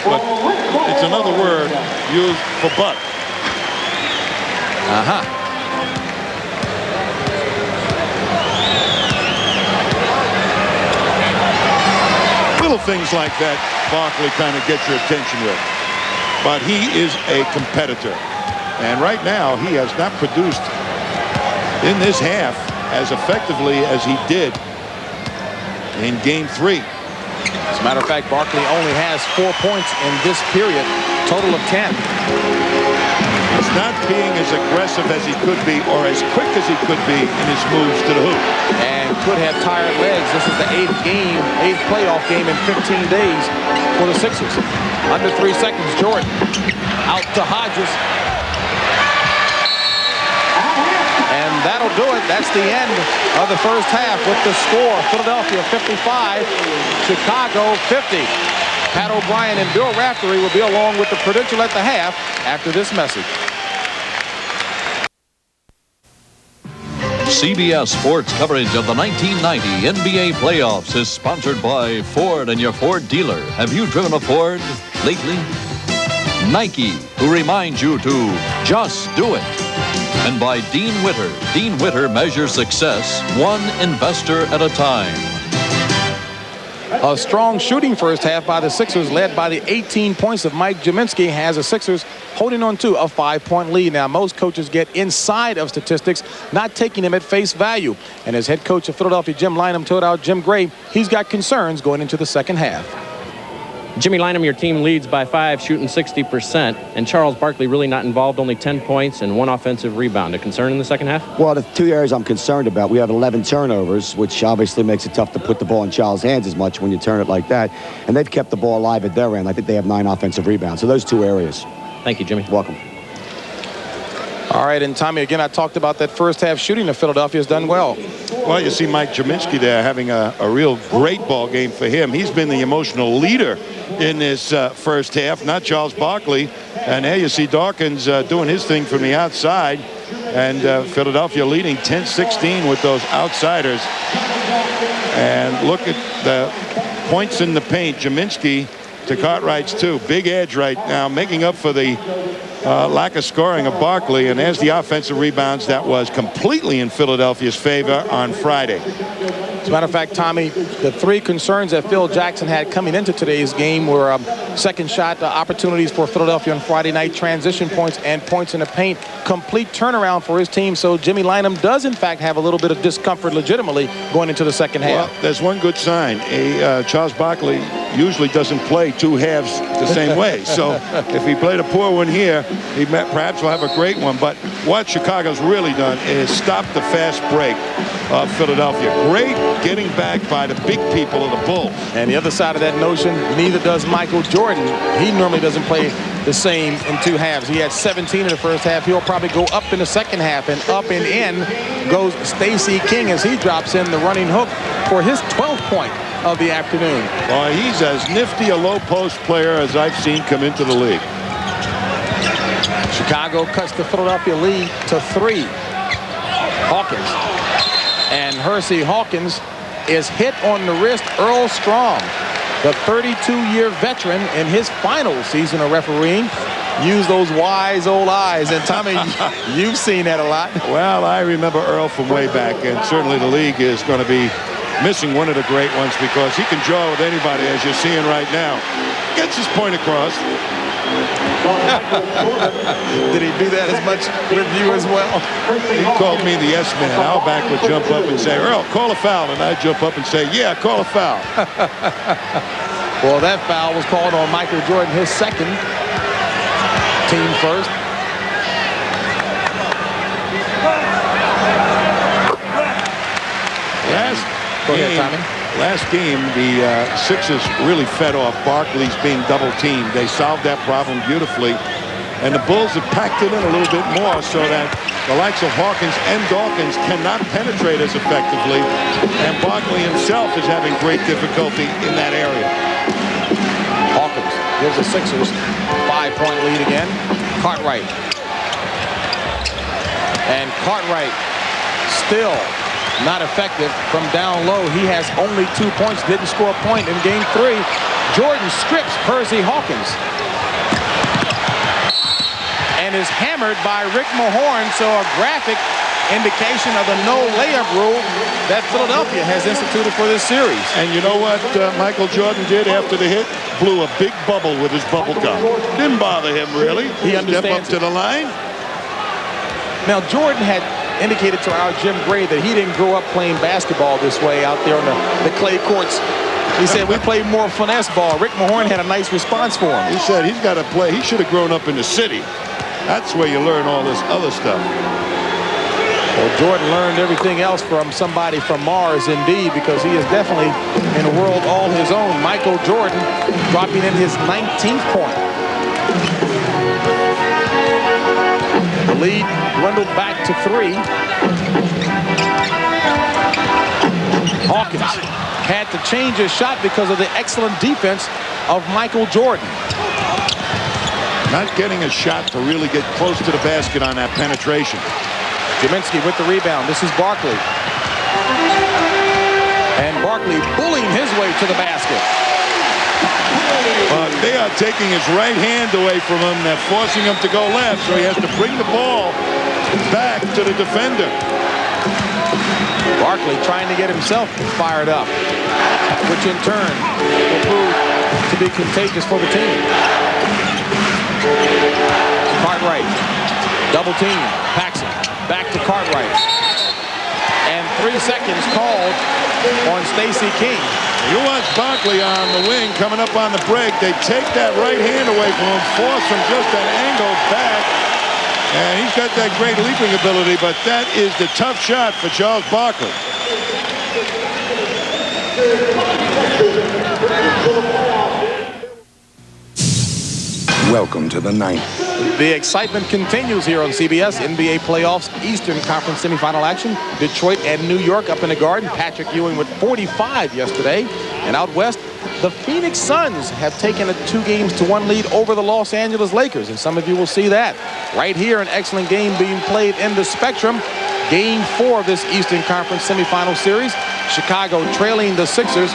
But it's another word used for butt. Little things like that Barkley kind of gets your attention with. But he is a competitor. And right now, he has not produced in this half as effectively as he did in Game 3. As a matter of fact, Barkley only has 4 points in this period, total of 10. He's not being as aggressive as he could be or as quick as he could be in his moves to the hoop. And could have tired legs. This is the eighth playoff game in 15 days for the Sixers. Under 3 seconds, Jordan out to Hodges. And that'll do it. That's the end of the first half with the score. Philadelphia 55, Chicago 50. Pat O'Brien and Bill Raftery will be along with the Prudential at the half after this message. CBS Sports coverage of the 1990 NBA playoffs is sponsored by Ford and your Ford dealer. Have you driven a Ford lately? Nike, who reminds you to just do it. And by Dean Witter. Dean Witter measures success one investor at a time. A strong shooting first half by the Sixers, led by the 18 points of Mike Jaminski, has the Sixers holding on to a 5-point lead. Now, most coaches get inside of statistics, not taking them at face value. And as head coach of Philadelphia, Jim Lynam, told out Jim Gray, he's got concerns going into the second half. Jimmy Lynam, your team leads by 5, shooting 60%, and Charles Barkley really not involved, only 10 points and 1 offensive rebound. A concern in the second half? Well, the 2 areas I'm concerned about, we have 11 turnovers, which obviously makes it tough to put the ball in Charles' hands as much when you turn it like that, and they've kept the ball alive at their end. I think they have 9 offensive rebounds, so those 2 areas. Thank you, Jimmy. Welcome. All right, and Tommy, again, I talked about that first half shooting of Philadelphia's done well. Well, you see Mike Jaminski there having a real great ball game for him. He's been the emotional leader in this first half, not Charles Barkley. And there you see Dawkins doing his thing from the outside. And Philadelphia leading 10-16 with those outsiders. And look at the points in the paint. Jaminski to Cartwright's 2. Big edge right now, making up for the lack of scoring of Barkley. And there's the offensive rebounds that was completely in Philadelphia's favor on Friday. As a matter of fact, Tommy, the 3 concerns that Phil Jackson had coming into today's game were second shot opportunities for Philadelphia on Friday night, transition points, and points in the paint. Complete turnaround for his team. So Jimmy Lynam does, in fact, have a little bit of discomfort legitimately going into the second half. Well, there's one good sign. Charles Barkley usually doesn't play 2 halves the same way. So if he played a poor one here, he perhaps will have a great one. But what Chicago's really done is stop the fast break of Philadelphia. Great getting back by the big people of the Bulls. And the other side of that notion, neither does Michael Jordan. He normally doesn't play the same in 2 halves. He had 17 in the first half. He'll probably go up in the second half, and up and in goes Stacey King as he drops in the running hook for his 12th point of the afternoon. Well, he's as nifty a low post player as I've seen come into the league. Chicago cuts the Philadelphia lead to 3. Hawkins. And Hersey Hawkins is hit on the wrist. Earl Strom, the 32-year veteran in his final season of refereeing, used those wise old eyes. And Tommy, you've seen that a lot. Well, I remember Earl from way back, and certainly the league is going to be missing one of the great ones because he can draw with anybody, as you're seeing right now. Gets his point across. Did he do that as much with you as well? He called me the yes man. Auerbach would jump up and say, Earl, call a foul. And I'd jump up and say, yeah, call a foul. Well, that foul was called on Michael Jordan, his second, team first. Go ahead, Tommy. Last game, the Sixers really fed off Barkley's being double-teamed. They solved that problem beautifully. And the Bulls have packed it in a little bit more so that the likes of Hawkins and Dawkins cannot penetrate as effectively. And Barkley himself is having great difficulty in that area. Hawkins gives the Sixers 5-point lead again. Cartwright. And Cartwright still not effective from down low. He has only 2 points, didn't score a point in game 3. Jordan strips Hersey Hawkins and is hammered by Rick Mahorn. So a graphic indication of the no layup rule that Philadelphia has instituted for this series. And you know what Michael Jordan did after the hit? Blew a big bubble with his bubble gum. Didn't bother him really. He understands Step up to the line. Now Jordan had indicated to our Jim Gray that he didn't grow up playing basketball this way out there on the clay courts. He said we played more finesse ball. Rick Mahorn had a nice response for him. He said he's got to play. He should have grown up in the city. That's where you learn all this other stuff. Well, Jordan learned everything else from somebody from Mars, indeed, because he is definitely in a world all his own. Michael Jordan dropping in his 19th point. The lead dwindled back to 3. Hawkins had to change his shot because of the excellent defense of Michael Jordan. Not getting a shot to really get close to the basket on that penetration. Jaminski with the rebound. This is Barkley. And Barkley bullying his way to the basket. They are taking his right hand away from him. They're forcing him to go left, so he has to bring the ball back to the defender. Barkley trying to get himself fired up, which in turn will prove to be contagious for the team. Cartwright, double team, Paxson, back to Cartwright. And 3 seconds called on Stacey King. You watch Barkley on the wing coming up on the break. They take that right hand away from him, force him just an angle back. And he's got that great leaping ability, but that is the tough shot for Charles Barkley. Welcome to the ninth. The excitement continues here on CBS. NBA playoffs, Eastern Conference semifinal action. Detroit and New York up in the Garden. Patrick Ewing with 45 yesterday. And out west, the Phoenix Suns have taken a 2-1 lead over the Los Angeles Lakers. And some of you will see that. Right here, an excellent game being played in the Spectrum. Game 4 of this Eastern Conference semifinal series. Chicago trailing the Sixers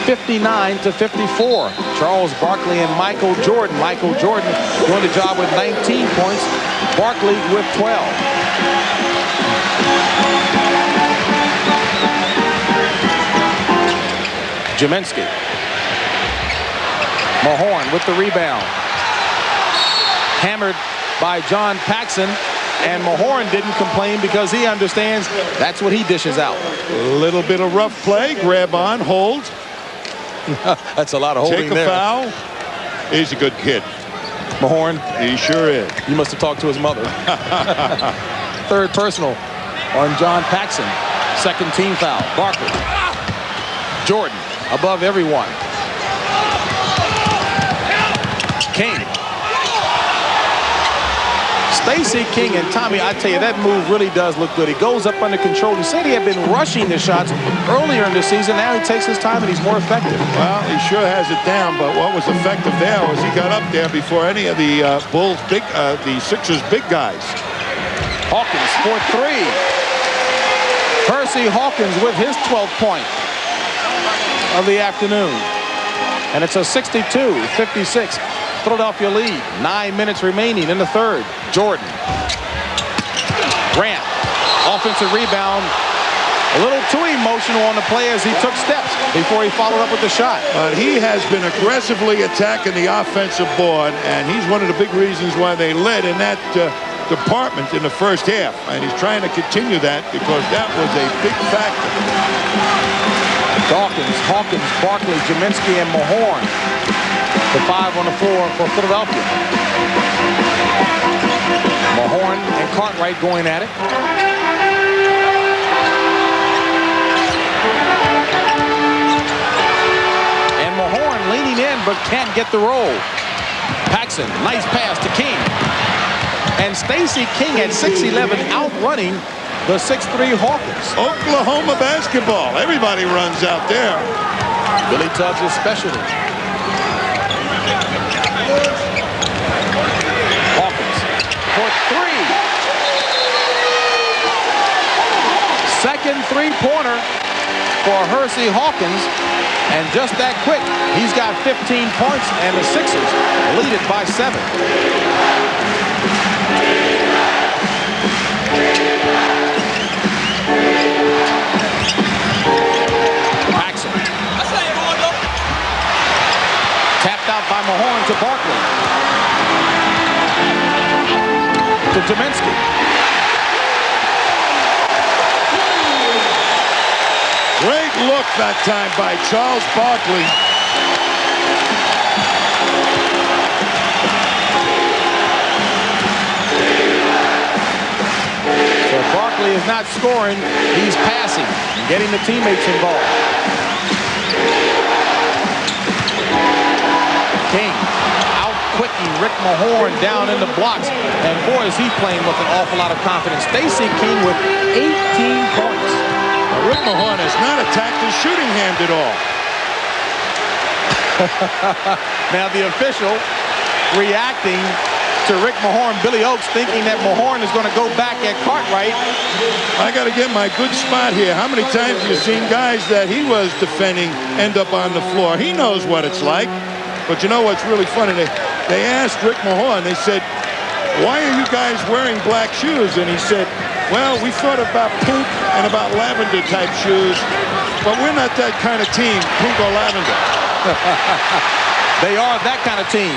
59-54. Charles Barkley and Michael Jordan. Michael Jordan doing the job with 19 points. Barkley with 12. Jaminsky. Mahorn with the rebound. Hammered by John Paxson. And Mahorn didn't complain because he understands that's what he dishes out. A little bit of rough play. Grab on, hold. That's a lot of holding there. Take a foul. He's a good kid. Mahorn. He sure is. You must have talked to his mother. Third personal on John Paxson. Second team foul. Barkley. Jordan above everyone. King. Stacey King and Tommy, I tell you, that move really does look good. He goes up under control. He said he had been rushing the shots earlier in the season. Now he takes his time and he's more effective. Well, he sure has it down, but what was effective there was he got up there before any of the the Sixers big guys. Hawkins for 3. Percy Hawkins with his 12th point of the afternoon. And it's a 62-56. Philadelphia lead. 9 minutes remaining in the third. Jordan. Grant. Offensive rebound. A little too emotional on the play as he took steps before he followed up with the shot. But he has been aggressively attacking the offensive board, and he's one of the big reasons why they led in that department in the first half. And he's trying to continue that because that was a big factor. Dawkins, Hawkins, Barkley, Jaminsky, and Mahorn. The 5 on the floor for Philadelphia. Mahorn and Cartwright going at it. And Mahorn leaning in but can't get the roll. Paxson, nice pass to King. And Stacey King at 6'11", outrunning the 6'3" Hawkins. Oklahoma basketball. Everybody runs out there. Billy Tubbs' specialty. Hawkins for 3. Second three-pointer for Hersey Hawkins. And just that quick, he's got 15 points, and the Sixers lead it by 7. Paxson. Tapped out by Mahorn to Barkley. To Jaminsky. Great look that time by Charles Barkley. So Barkley is not scoring, he's passing and getting the teammates involved. King out-quicking Rick Mahorn down in the blocks. And boy, is he playing with an awful lot of confidence. Stacey King with 18 points. Rick Mahorn has not attacked his shooting hand at all. Now the official reacting to Rick Mahorn, Billy Oakes thinking that Mahorn is going to go back at Cartwright. I got to get my good spot here. How many times have you seen guys that he was defending end up on the floor? He knows what it's like. But you know what's really funny? They asked Rick Mahorn, they said, why are you guys wearing black shoes? And he said, well, we thought about pink and about lavender type shoes, but we're not that kind of team, pink or lavender. They are that kind of team.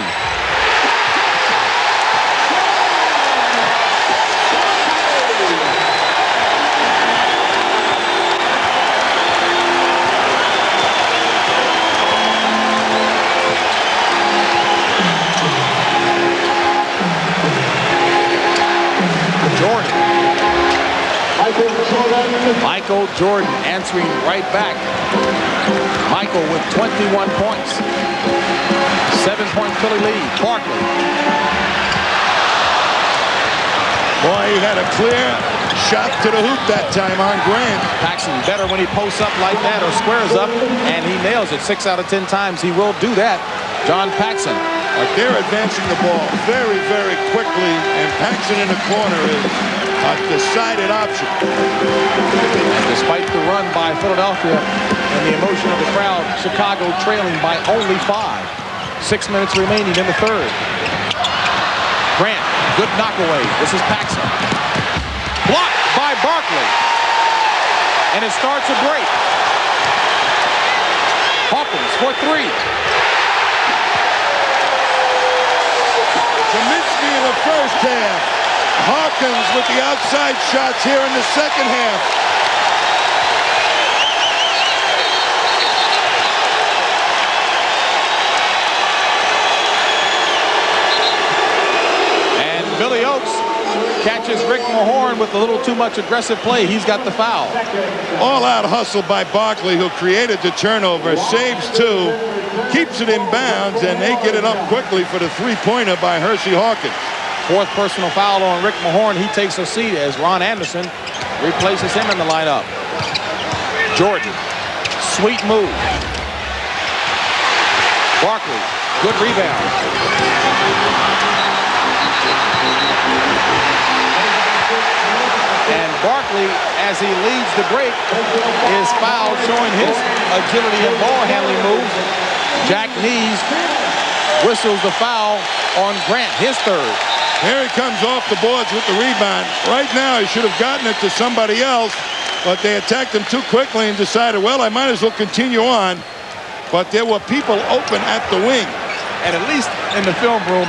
Michael Jordan answering right back. Michael with 21 points. 7-point Philly lead. Barkley. Boy, he had a clear shot to the hoop that time on Grant. Paxson better when he posts up like that or squares up, and he nails it 6 out of 10 times. He will do that. John Paxson. But they're advancing the ball very, very quickly, and Paxson in the corner is a decided option. And despite the run by Philadelphia and the emotion of the crowd, Chicago trailing by only 5. 6 minutes remaining in the third. Grant, good knockaway. This is Paxson. Blocked by Barkley. And it starts a break. Hawkins for 3. Kaminsky in the first half. Hawkins with the outside shots here in the second half. And Billy Oakes catches Rick Mahorn with a little too much aggressive play. He's got the foul. All-out hustle by Barkley, who created the turnover, saves 2, keeps it in bounds, and they get it up quickly for the three-pointer by Hersey Hawkins. 4th personal foul on Rick Mahorn. He takes a seat as Ron Anderson replaces him in the lineup. Jordan, sweet move. Barkley, good rebound. And Barkley, as he leads the break, is fouled, showing his agility and ball handling moves. Jack Nees whistles the foul on Grant, his 3rd. Here he comes off the boards with the rebound. Right now, he should have gotten it to somebody else, but they attacked him too quickly and decided, well, I might as well continue on. But there were people open at the wing. And at least in the film room,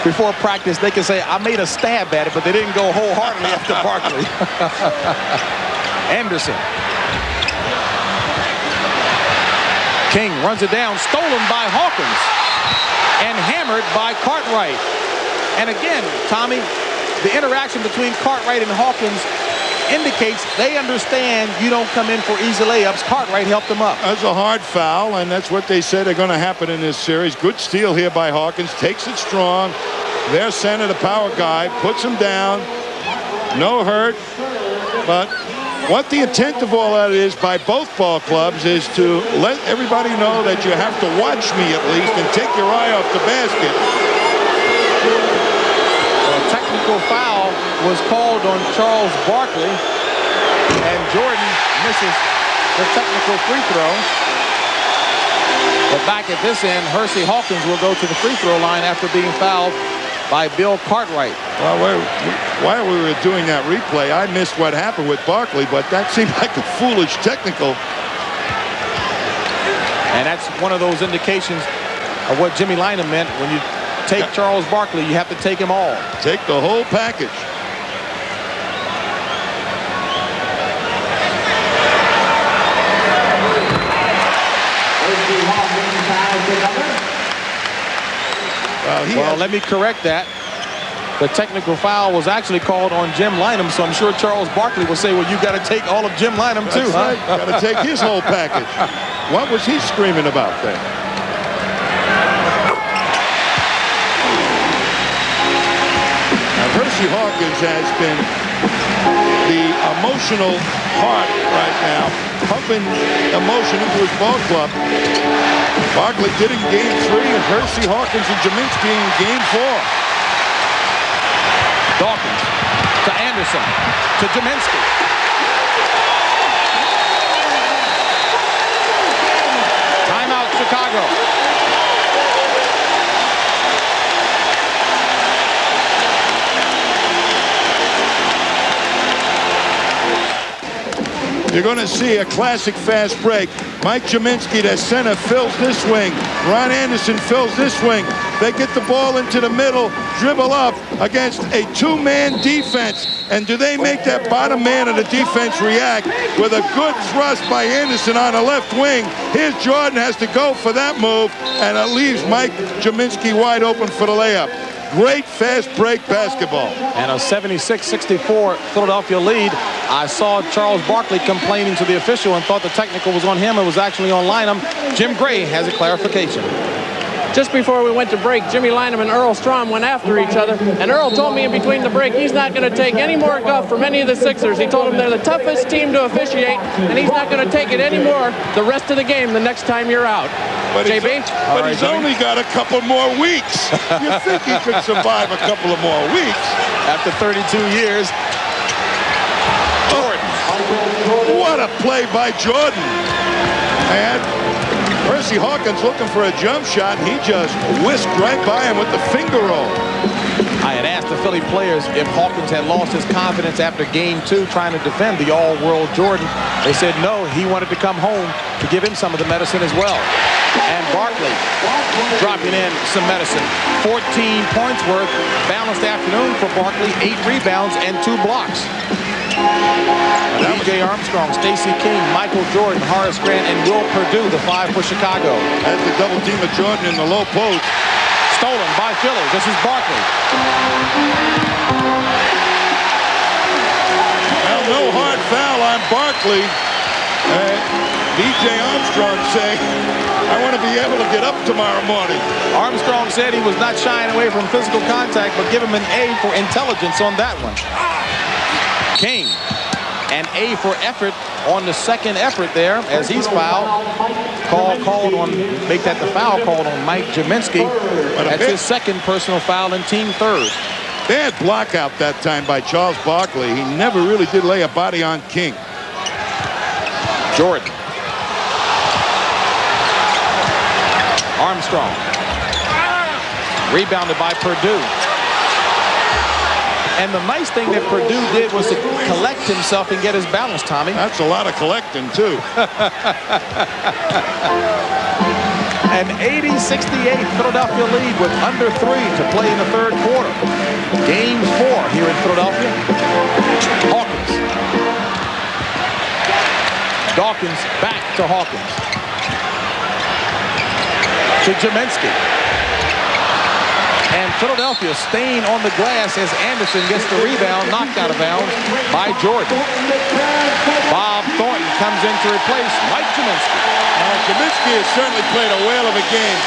before practice, they can say, I made a stab at it, but they didn't go wholeheartedly after Barkley. Anderson. King runs it down, stolen by Hawkins, and hammered by Cartwright. And again, Tommy, the interaction between Cartwright and Hawkins indicates they understand you don't come in for easy layups. Cartwright helped them up. That's a hard foul, and that's what they said are going to happen in this series. Good steal here by Hawkins. Takes it strong. Their center, the power guy, puts him down. No hurt. But what the intent of all that is by both ball clubs is to let everybody know that you have to watch me at least and take your eye off the basket. A technical foul was called on Charles Barkley, and Jordan misses the technical free throw. But back at this end, Hersey Hawkins will go to the free throw line after being fouled by Bill Cartwright. Well, while we were doing that replay, I missed what happened with Barkley, but that seemed like a foolish technical. And that's one of those indications of what Jimmy Lynam meant. When you take Charles Barkley, you have to take him all. Take the whole package. Well, let me correct that. The technical foul was actually called on Jim Lynam, so I'm sure Charles Barkley will say, well, you got to take all of Jim Lynam too. That's right. Got to take his whole package. What was he screaming about there? Now, Hersey Hawkins has been the emotional heart right now, pumping emotion into his ball club. Barkley did in Game 3, and Hersey Hawkins and Jaminski in Game 4. Dawkins to Anderson to Jaminski. Timeout, Chicago. You're going to see a classic fast break. Mike Jaminski, the center, fills this wing. Ron Anderson fills this wing. They get the ball into the middle, dribble up against a two-man defense. And do they make that bottom man of the defense react with a good thrust by Anderson on the left wing? Here's Jordan, has to go for that move, and it leaves Mike Jaminski wide open for the layup. Great fast break basketball. And a 76-64 Philadelphia lead. I saw Charles Barkley complaining to the official and thought the technical was on him. It was actually on Lynham. Jim Gray has a clarification. Just before we went to break, Jimmy Lynham and Earl Strom went after each other, and Earl told me in between the break he's not going to take any more guff from any of the Sixers. He told them they're the toughest team to officiate, and he's not going to take it anymore the rest of the game the next time you're out. But JB? He's only got a couple more weeks. You think he could survive a couple of more weeks? After 32 years. Jordan. What a play by Jordan. And Percy Hawkins looking for a jump shot, and he just whisked right by him with the finger roll. I had asked the Philly players if Hawkins had lost his confidence after game 2 trying to defend the all-world Jordan. They said no, he wanted to come home to give him some of the medicine as well. And Barkley dropping in some medicine. 14 points worth. Balanced afternoon for Barkley. 8 rebounds and 2 blocks. B.J. Armstrong, Stacey King, Michael Jordan, Horace Grant, and Will Perdue, the 5 for Chicago. Has the double team of Jordan in the low post. Stolen by Philly. This is Barkley. Well, no hard foul on Barkley. B.J. Armstrong saying, I want to be able to get up tomorrow morning. Armstrong said he was not shying away from physical contact, but give him an A for intelligence on that one. King, an A for effort on the second effort there as he's fouled. Called on, make that the foul called on Mike Jaminski. That's his second personal foul and team third. Bad block out that time by Charles Barkley. He never really did lay a body on King. Jordan. Armstrong. Rebounded by Perdue. And the nice thing that Perdue did was to collect himself and get his balance, Tommy. That's a lot of collecting, too. An 80-68 Philadelphia lead with under 3 to play in the third quarter. Game 4 here in Philadelphia. Hawkins. Dawkins back to Hawkins. To Jaminski. And Philadelphia staying on the glass as Anderson gets the rebound, knocked out of bounds by Jordan. Bob Thornton comes in to replace Mike Jaminski. Jaminski has certainly played a whale of a game.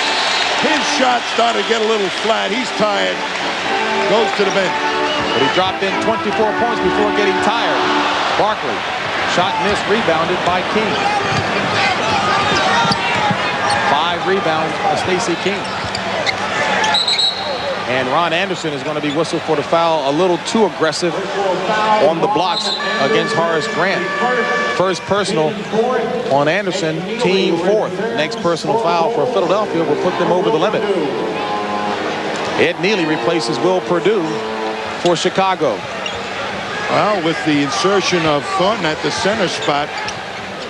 His shot started to get a little flat. He's tired. Goes to the bench. But he dropped in 24 points before getting tired. Barkley, shot missed, rebounded by King. 5 rebounds by Stacey King. And Ron Anderson is going to be whistled for the foul, a little too aggressive on the blocks against Horace Grant. First personal on Anderson, team 4th. Next personal foul for Philadelphia will put them over the limit. Ed Neely replaces Will Perdue for Chicago. Well, with the insertion of Thornton at the center spot,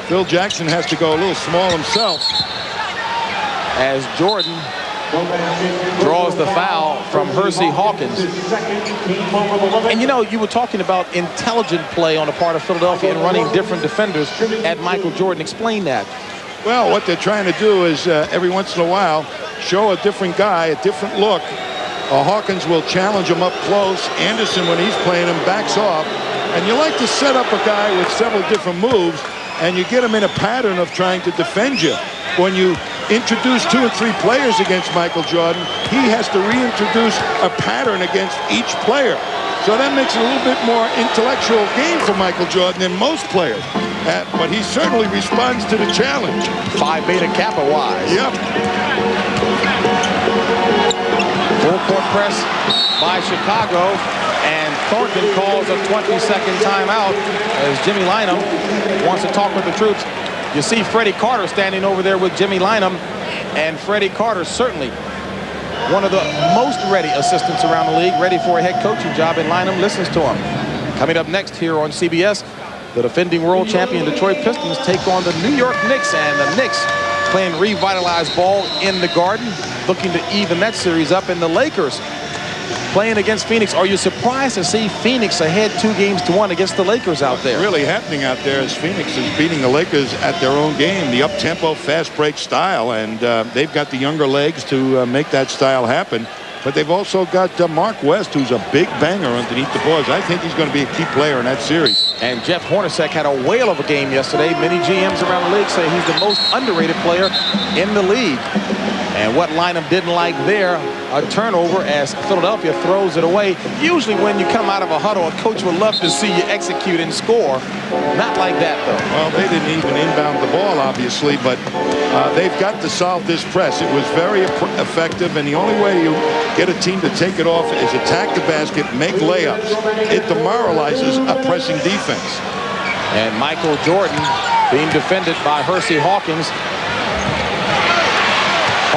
Phil Jackson has to go a little small himself. As Jordan draws the foul from Hersey Hawkins. And you know, you were talking about intelligent play on the part of Philadelphia and running different defenders at Michael Jordan. Explain that. Well, what they're trying to do is every once in a while show a different guy, a different look. Hawkins will challenge him up close. Anderson, when he's playing him, backs off. And you like to set up a guy with several different moves, and you get him in a pattern of trying to defend you. When you introduce 2 or 3 players against Michael Jordan, he has to reintroduce a pattern against each player. So that makes it a little bit more intellectual game for Michael Jordan than most players. But he certainly responds to the challenge. Phi Beta Kappa wise. Yep. Full court press by Chicago. And Thornton calls a 20-second timeout as Jimmy Lynham wants to talk with the troops. You see Freddie Carter standing over there with Jimmy Lynham, and Freddie Carter certainly one of the most ready assistants around the league, ready for a head coaching job, and Lynham listens to him. Coming up next here on CBS, the defending world champion Detroit Pistons take on the New York Knicks, and the Knicks playing revitalized ball in the Garden, looking to even that series up, and the Lakers playing against Phoenix. Are you surprised to see Phoenix ahead 2-1 against the Lakers out there? What's really happening out there is Phoenix is beating the Lakers at their own game, the up-tempo, fast break style, and they've got the younger legs to make that style happen. But they've also got Mark West, who's a big banger underneath the boards. I think he's going to be a key player in that series. And Jeff Hornacek had a whale of a game yesterday. Many GMs around the league say he's the most underrated player in the league. And what Lynham didn't like there, a turnover as Philadelphia throws it away. Usually when you come out of a huddle, a coach would love to see you execute and score. Not like that, though. Well, they didn't even inbound the ball, obviously, but they've got to solve this press. It was very effective, and the only way you get a team to take it off is attack the basket, make layups. It demoralizes a pressing defense. And Michael Jordan being defended by Hersey Hawkins.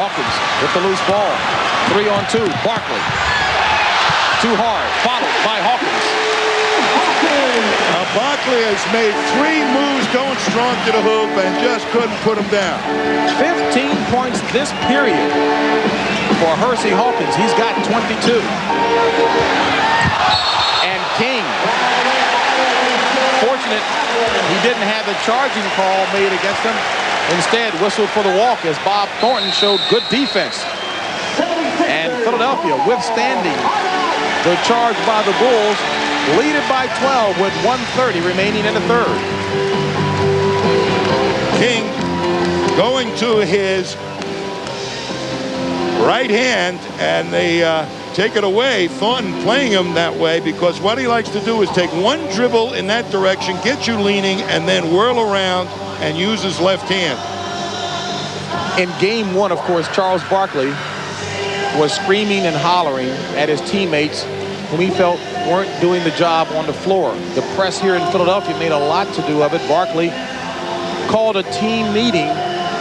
Hawkins with the loose ball. 3-on-2. Barkley. Too hard. Followed by Hawkins. Now Barkley has made 3 moves going strong to the hoop and just couldn't put him down. 15 points this period for Hersey Hawkins. He's got 22. And King. Fortunate he didn't have the charging call made against him. Instead, whistled for the walk as Bob Thornton showed good defense. And Philadelphia withstanding the charge by the Bulls, lead it by 12 with 1:30 remaining in the third. King going to his right hand, and they take it away. Thornton playing him that way because what he likes to do is take one dribble in that direction, get you leaning, and then whirl around and use his left hand. In game 1, of course, Charles Barkley was screaming and hollering at his teammates whom he felt weren't doing the job on the floor. The press here in Philadelphia made a lot to do of it. Barkley called a team meeting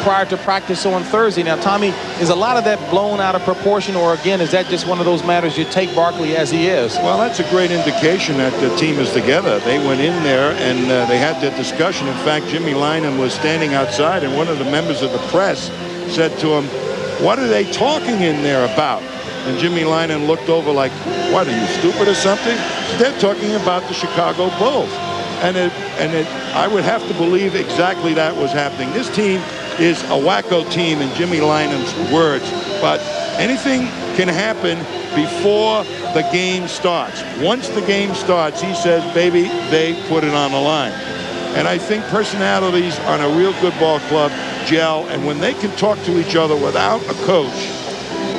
prior to practice on Thursday. Now, Tommy, is a lot of that blown out of proportion, or again, is that just one of those matters you take Barkley as he is? Well, that's a great indication that the team is together. They went in there and they had that discussion. In fact, Jimmy Lynham was standing outside, and one of the members of the press said to him, "What are they talking in there about?" And Jimmy Lynham looked over like, "What, are you stupid or something?" They're talking about the Chicago Bulls. And I would have to believe exactly that was happening. This team is a wacko team in Jimmy Lynham's words, but anything can happen before the game starts. Once the game starts, he says, baby, they put it on the line. And I think personalities on a real good ball club gel, and when they can talk to each other without a coach,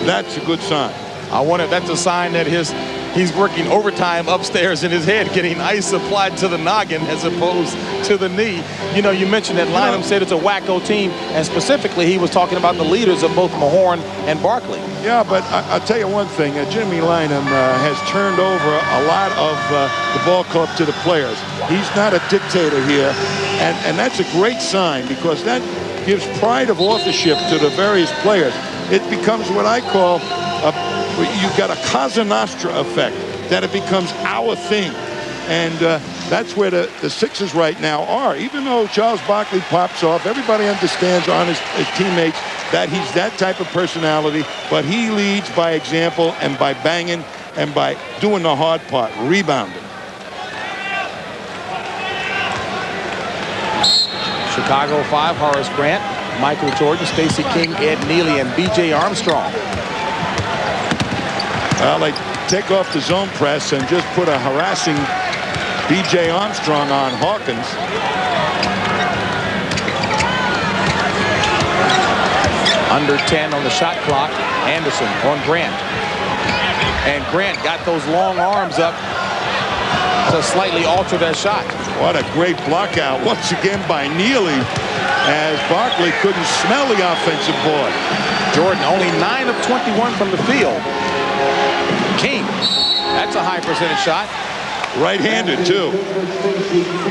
that's a good sign. I wonder if that's a sign that he's working overtime upstairs in his head, getting ice applied to the noggin as opposed to the knee. You know, you mentioned that Lynham said it's a wacko team, and specifically he was talking about the leaders of both Mahorn and Barkley. Yeah, but I'll tell you one thing. Jimmy Lynham has turned over a lot of the ball club to the players. He's not a dictator here, and that's a great sign because that gives pride of authorship to the various players. It becomes what I call you've got a Cosa Nostra effect, that it becomes our thing. And that's where the Sixers right now are. Even though Charles Barkley pops off, everybody understands on his teammates that he's that type of personality, but he leads by example and by banging and by doing the hard part, rebounding. Chicago 5, Horace Grant, Michael Jordan, Stacey King, Ed Neely, and B.J. Armstrong. Well, they take off the zone press and just put a harassing B.J. Armstrong on Hawkins. Under 10 on the shot clock. Anderson on Grant. And Grant got those long arms up to slightly alter that shot. What a great block out once again by Neely, as Barkley couldn't smell the offensive board. Jordan only 9 of 21 from the field. King, that's a high percentage shot. Right-handed, too.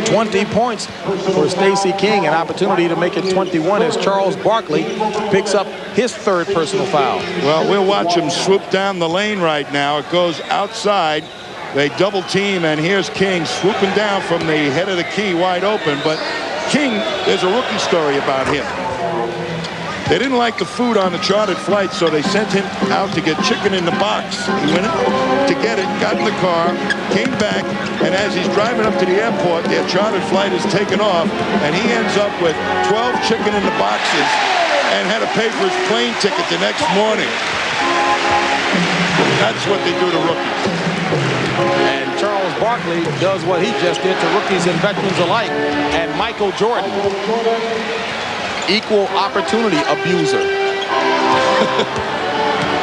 20 points for Stacey King, an opportunity to make it 21 as Charles Barkley picks up his third personal foul. Well, we'll watch him swoop down the lane right now. It goes outside. They double team, and here's King swooping down from the head of the key wide open. But King, there's a rookie story about him. They didn't like the food on the chartered flight, so they sent him out to get chicken in the box. He went to get it, got in the car, came back, and as he's driving up to the airport, their chartered flight is taken off, and he ends up with 12 chicken in the boxes and had to pay for his plane ticket the next morning. That's what they do to rookies. And Charles Barkley does what he just did to rookies and veterans alike. And Michael Jordan, equal opportunity abuser.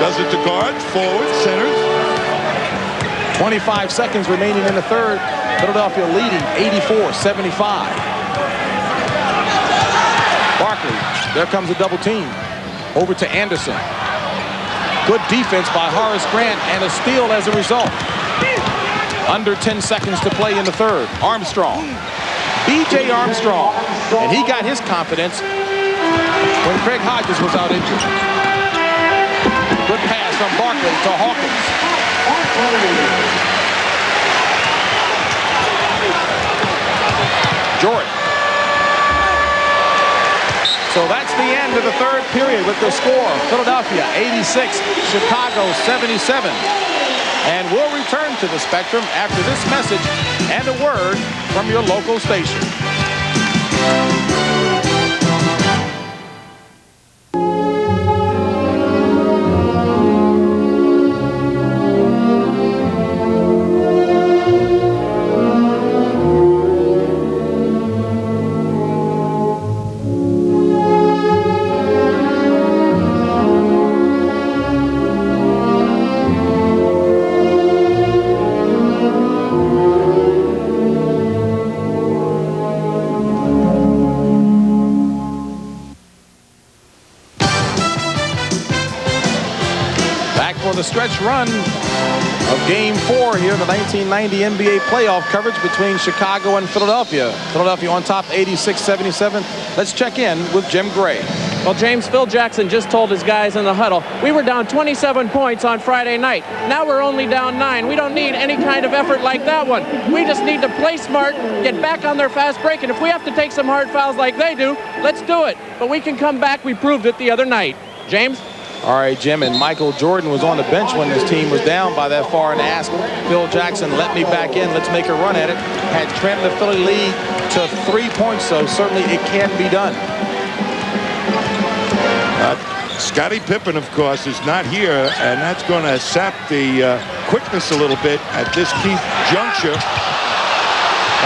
Does it to guards, forwards, centers. 25 seconds remaining in the third. Philadelphia leading 84-75. Barkley, there comes a double team. Over to Anderson. Good defense by Horace Grant and a steal as a result. Under 10 seconds to play in the third. Armstrong. B.J. Armstrong. And he got his confidence when Craig Hodges was out injured. Good pass from Barkley to Hawkins. Jordan. So that's the end of the third period with the score. Philadelphia 86, Chicago 77. And we'll return to the Spectrum after this message and a word from your local station. The stretch run of Game 4 here in the 1990 NBA playoff coverage between Chicago and Philadelphia. Philadelphia on top 86-77. Let's check in with Jim Gray. Well, James, Phil Jackson just told his guys in the huddle, we were down 27 points on Friday night. Now we're only down 9. We don't need any kind of effort like that one. We just need to play smart, get back on their fast break, and if we have to take some hard fouls like they do, let's do it. But we can come back. We proved it the other night. James? All right, Jim, and Michael Jordan was on the bench when this team was down by that far and asked Phil Jackson, let me back in, let's make a run at it. Had trimmed the Philly lead to 3 points, so certainly it can be done. Scottie Pippen, of course, is not here, and that's going to sap the quickness a little bit at this key juncture.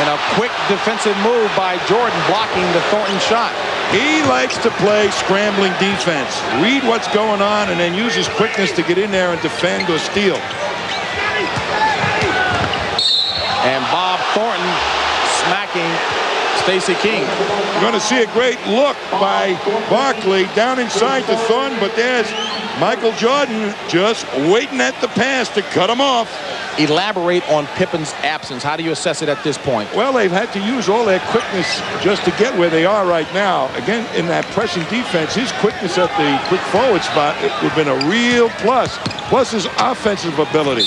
And a quick defensive move by Jordan blocking the Thornton shot. He likes to play scrambling defense. Read what's going on and then use his quickness to get in there and defend or steal. And Bob Thornton smacking Stacey King. You're going to see a great look by Barkley down inside to Thornton, but there's Michael Jordan just waiting at the pass to cut him off. Elaborate on Pippen's absence. How do you assess it at this point? Well, they've had to use all their quickness just to get where they are right now. Again, in that pressing defense, his quickness at the quick forward spot, it would have been a real plus. Plus his offensive ability.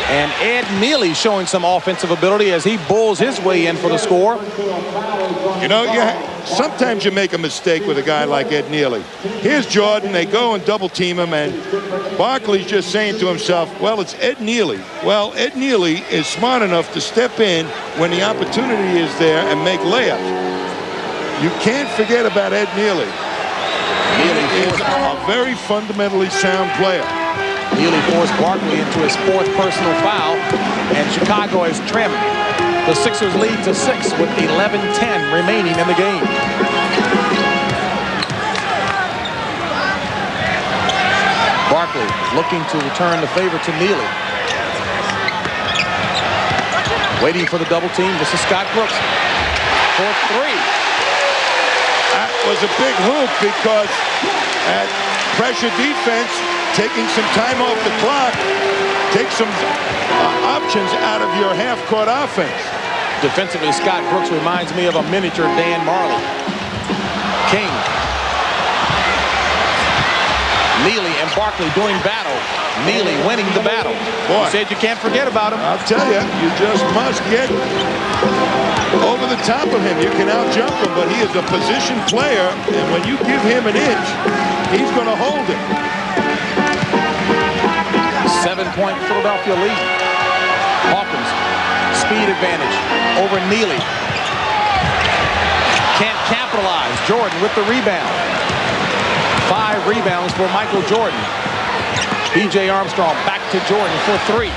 And Ed Neely showing some offensive ability as he bulls his way in for the score. You know, sometimes you make a mistake with a guy like Ed Neely. Here's Jordan. They go and double team him, and Barkley's just saying to himself, well, it's Ed Neely. Well, Ed Neely is smart enough to step in when the opportunity is there and make layups. You can't forget about Ed Neely. Neely is a very fundamentally sound player. Neely forced Barkley into his 4th personal foul, and Chicago has trimmed the Sixers lead to 6 with 11:10 remaining in the game. Barkley looking to return the favor to Neely. Waiting for the double team. This is Scott Brooks for 3. That was a big hoop because at pressure defense, taking some time off the clock, take some options out of your half-court offense. Defensively, Scott Brooks reminds me of a miniature Dan Marley. King. Neely and Barkley doing battle. Neely winning the battle. Boy, you said you can't forget about him. I'll tell you, you just must get over the top of him. You can out-jump him, but he is a position player, and when you give him an inch, he's going to hold it. 7-point Philadelphia lead. Hawkins, speed advantage over Neely. Can't capitalize. Jordan with the rebound. 5 rebounds for Michael Jordan. B.J. Armstrong back to Jordan for three.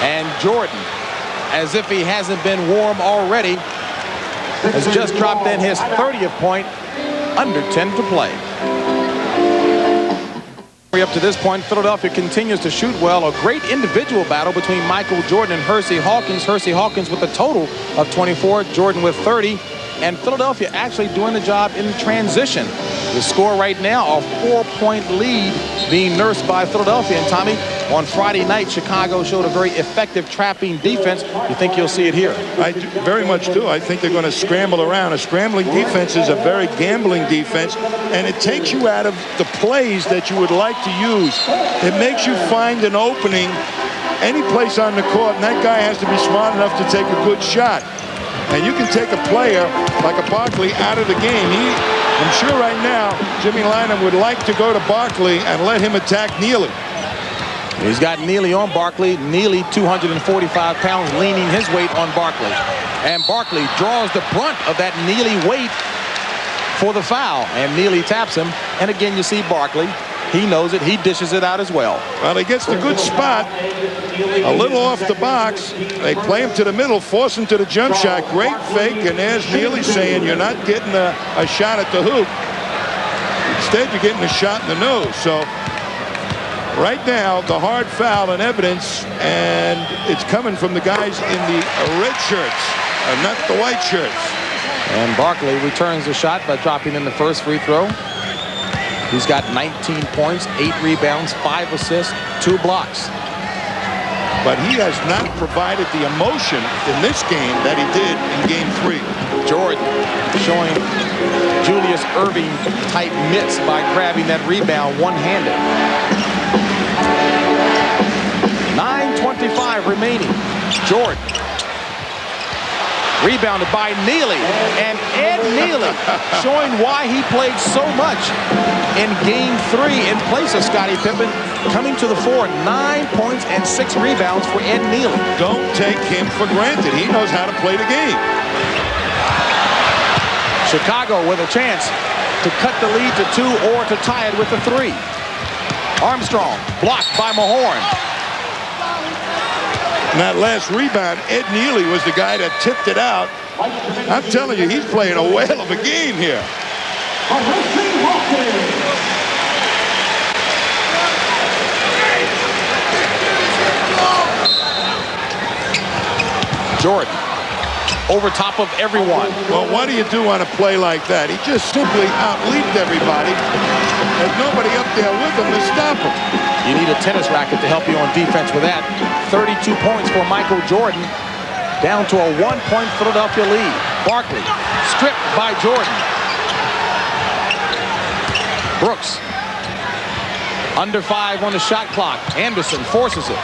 And Jordan, as if he hasn't been warm already, has just dropped in his 30th point, under 10 to play. Up to this point, Philadelphia continues to shoot well. A great individual battle between Michael Jordan and Hersey Hawkins. Hersey Hawkins with a total of 24, Jordan with 30. And Philadelphia actually doing the job in transition. The score right now, a 4-point lead being nursed by Philadelphia. And Tommy, on Friday night, Chicago showed a very effective trapping defense. You think you'll see it here? I very much do. I think they're going to scramble around. A scrambling defense is a very gambling defense, and it takes you out of the plays that you would like to use. It makes you find an opening any place on the court, and that guy has to be smart enough to take a good shot. And you can take a player like a Barkley out of the game. I'm sure right now Jimmy Lynam would like to go to Barkley and let him attack Neely. He's got Neely on Barkley. Neely, 245 pounds, leaning his weight on Barkley. And Barkley draws the brunt of that Neely weight for the foul. And Neely taps him. And again, you see Barkley. He knows it. He dishes it out as well. Well, he gets the good spot. A little off the box. They play him to the middle, force him to the jump shot. Great fake. And there's Neely saying you're not getting a shot at the hoop. Instead, you're getting a shot in the nose. So right now, the hard foul and evidence, and it's coming from the guys in the red shirts, not the white shirts. And Barkley returns the shot by dropping in the first free throw. He's got 19 points, 8 rebounds, 5 assists, 2 blocks. But he has not provided the emotion in this game that he did in Game 3. Jordan showing Julius Erving type mitts by grabbing that rebound one-handed. 9:25 remaining. Jordan. Rebounded by Neely. And Ed Neely showing why he played so much in Game 3 in place of Scottie Pippen. Coming to the fore, 9 points and 6 rebounds for Ed Neely. Don't take him for granted. He knows how to play the game. Chicago with a chance to cut the lead to 2 or to tie it with a 3. Armstrong blocked by Mahorn. And that last rebound, Ed Neely was the guy that tipped it out. I'm telling you, he's playing a whale of a game here. Jordan over top of everyone. Well, what do you do on a play like that? He just simply out-leaped everybody. There's nobody up there with him to stop him. You need a tennis racket to help you on defense with that. 32 points for Michael Jordan. Down to a 1-point Philadelphia lead. Barkley stripped by Jordan. Brooks. Under 5 on the shot clock. Anderson forces it.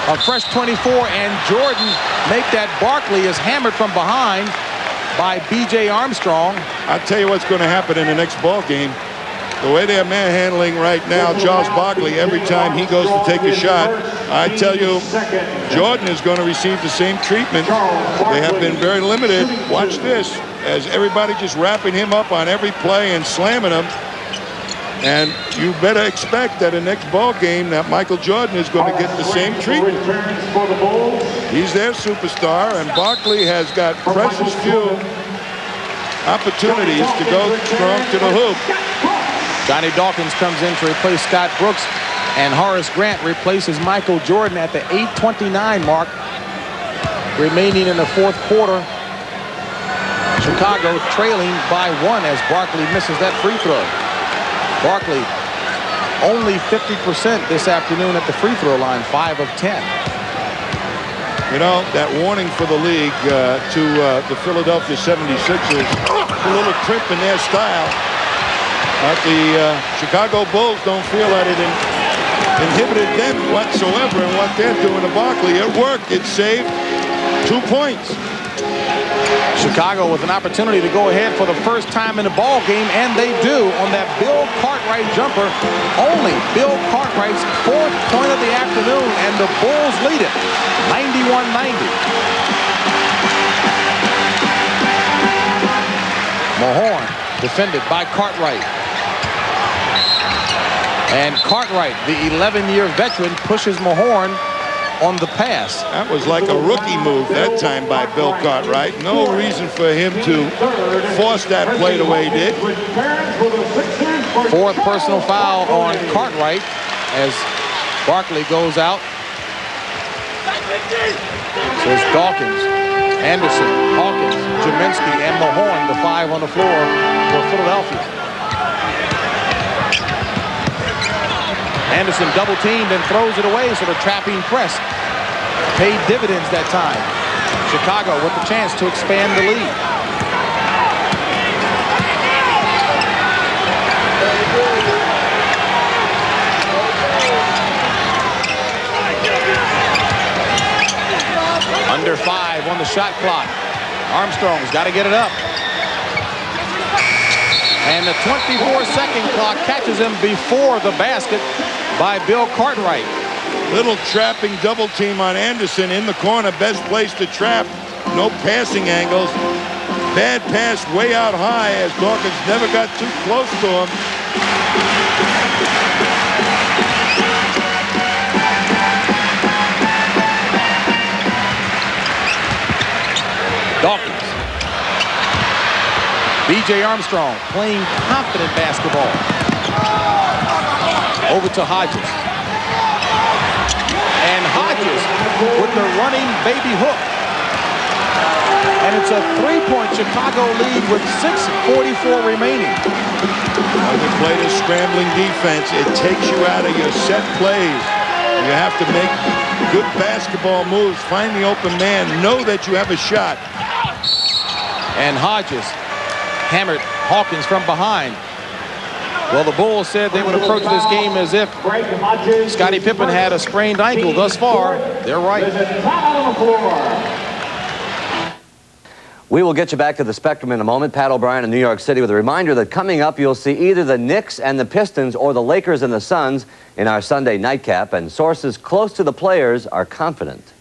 A fresh 24, and Jordan make that. Barkley is hammered from behind by B.J. Armstrong. I'll tell you what's going to happen in the next ball game. The way they're manhandling right now, Charles Barkley, every time he goes to take a shot, I tell you, Jordan is going to receive the same treatment. They have been very limited. Watch this, as everybody just wrapping him up on every play and slamming him. And you better expect that in the next ball game that Michael Jordan is going to get the same treatment. He's their superstar, and Barkley has got precious few opportunities to go strong to the hoop. Johnny Dawkins comes in to replace Scott Brooks, and Horace Grant replaces Michael Jordan at the 8:29 mark. Remaining in the fourth quarter, Chicago trailing by 1 as Barkley misses that free throw. Barkley only 50% this afternoon at the free throw line, 5 of 10. You know, that warning for the league to the Philadelphia 76ers, a little trip in their style. But the Chicago Bulls don't feel that it inhibited them whatsoever in what they're doing to Barkley. It worked. It saved 2 points. Chicago with an opportunity to go ahead for the first time in the ball game, and they do on that Bill Cartwright jumper. Only Bill Cartwright's 4th point of the afternoon, and the Bulls lead it 91-90. Mahorn defended by Cartwright. And Cartwright, the 11-year veteran, pushes Mahorn on the pass. That was like a rookie move that time by Bill Cartwright. No reason for him to force that play the way he did. Fourth personal foul on Cartwright as Barkley goes out. So it's Dawkins, Anderson, Hawkins, Jaminski, and Mahorn, the 5 on the floor for Philadelphia. Anderson double teamed and throws it away, so the trapping press paid dividends that time. Chicago with the chance to expand the lead. Under 5 on the shot clock. Armstrong's got to get it up. And the 24-second clock catches him before the basket by Bill Cartwright. Little trapping double team on Anderson in the corner. Best place to trap. No passing angles. Bad pass way out high as Dawkins never got too close to him. Dawkins. B.J. Armstrong playing confident basketball. Over to Hodges. And Hodges with the running baby hook. And it's a 3-point Chicago lead with 6:44 remaining. When you play the scrambling defense, it takes you out of your set plays. You have to make good basketball moves, find the open man, know that you have a shot. And Hodges hammered Hawkins from behind. Well, the Bulls said they would approach this game as if Scottie Pippen had a sprained ankle. Thus far, they're right. We will get you back to the Spectrum in a moment. Pat O'Brien in New York City with a reminder that coming up you'll see either the Knicks and the Pistons or the Lakers and the Suns in our Sunday nightcap, and sources close to the players are confident.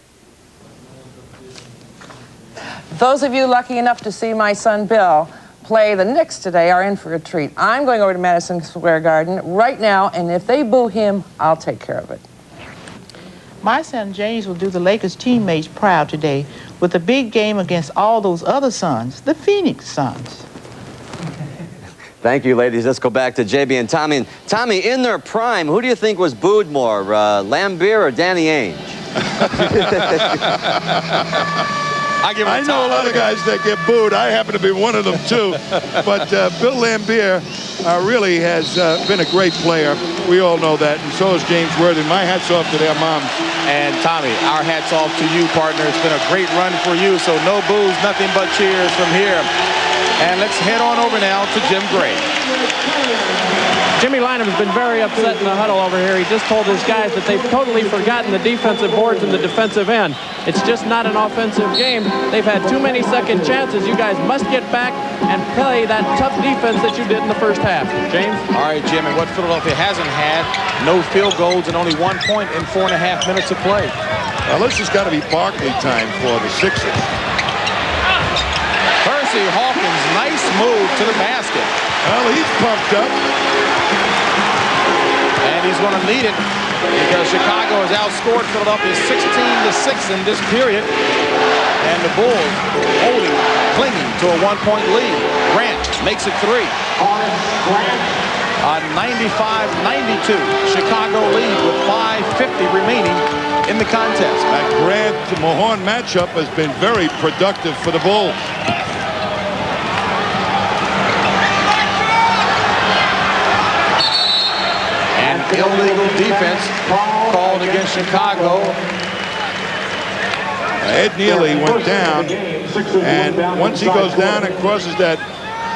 Those of you lucky enough to see my son Bill play the Knicks today are in for a treat. I'm going over to Madison Square Garden right now, and if they boo him, I'll take care of it. My son James will do the Lakers teammates proud today with a big game against all those other Suns, the Phoenix Suns. Thank you, ladies. Let's go back to JB and Tommy. And Tommy, in their prime, who do you think was booed more, Lambier or Danny Ainge? I know a lot of guys that get booed. I happen to be one of them, too. But Bill Lambier really has been a great player. We all know that, and so is James Worthy. My hat's off to their moms. And Tommy, our hat's off to you, partner. It's been a great run for you, so no boos, nothing but cheers from here. And let's head on over now to Jim Gray. Jimmy Lynam has been very upset in the huddle over here. He just told his guys that they've totally forgotten the defensive boards and the defensive end. It's just not an offensive game. They've had too many second chances. You guys must get back and play that tough defense that you did in the first half. James? All right, Jim, and what Philadelphia hasn't had, no field goals and only 1 point in 4.5 minutes of play. Well, this has got to be Barkley time for the Sixers. Percy Hawkins, nice move to the basket. Well, he's pumped up. And he's going to need it because Chicago has outscored Philadelphia 16-6 in this period. And the Bulls clinging to a 1-point lead. Grant makes it 3. A 95-92 Chicago lead with 5:50 remaining in the contest. That Grant-Mahorn matchup has been very productive for the Bulls. And illegal defense called against Chicago. Ed Neely went down, and once he goes down and crosses that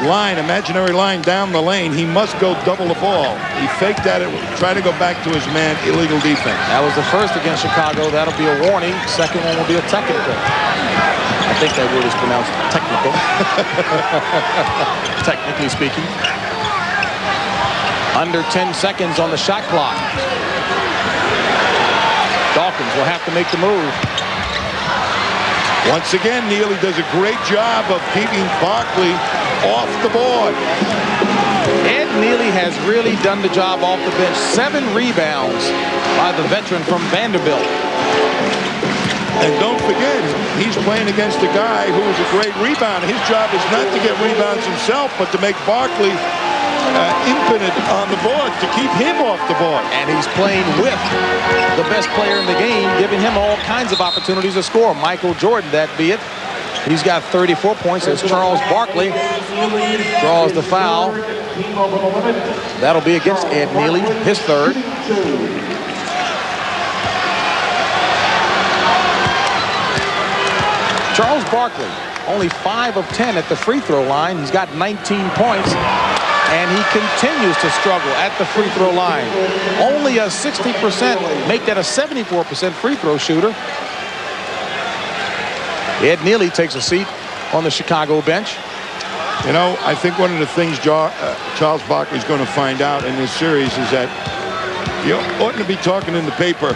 line, imaginary line down the lane, he must go double the ball. He faked at it, tried to go back to his man, illegal defense. That was the first against Chicago. That'll be a warning. Second one will be a technical. I think that word is pronounced technical. Technically speaking. Under 10 seconds on the shot clock. Dawkins will have to make the move. Once again, Neely does a great job of keeping Barkley off the board. Ed Neely has really done the job off the bench. 7 rebounds by the veteran from Vanderbilt. And don't forget, he's playing against a guy who is a great rebounder. His job is not to get rebounds himself, but to make Barkley impotent on the board, to keep him off the board. And he's playing with the best player in the game, giving him all kinds of opportunities to score. Michael Jordan, that be it. He's got 34 points as Charles Barkley draws the foul. That'll be against Ed Neely, his third. Charles Barkley, only 5 of 10 at the free throw line. He's got 19 points, and he continues to struggle at the free throw line. Only a 60%, make that a 74% free throw shooter. Ed Neely takes a seat on the Chicago bench. You know, I think one of the things Charles Barkley is going to find out in this series is that you oughtn't to be talking in the paper.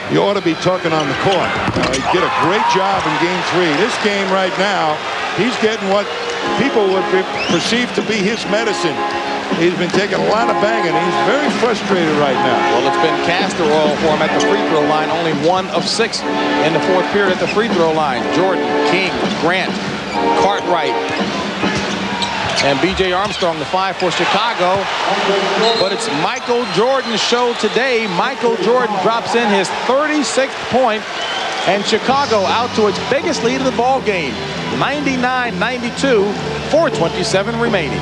You ought to be talking on the court. He did a great job in Game 3. This game right now, he's getting what people would perceive to be his medicine. He's been taking a lot of banging. He's very frustrated right now. Well, it's been castor oil for him at the free throw line. Only 1 of 6 in the 4th period at the free throw line. Jordan, King, Grant, Cartwright, and B.J. Armstrong, the 5 for Chicago. But it's Michael Jordan's show today. Michael Jordan drops in his 36th point, and Chicago out to its biggest lead of the ball game, 99-92, 4:27 remaining.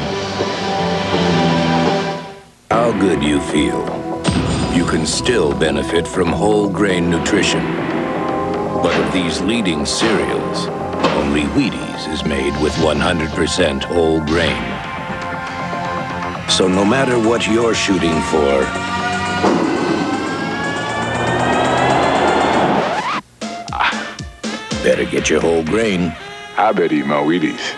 How good you feel. You can still benefit from whole grain nutrition. But of these leading cereals, only Wheaties is made with 100% whole grain. So no matter what you're shooting for, better get your whole grain. I better eat my Wheaties.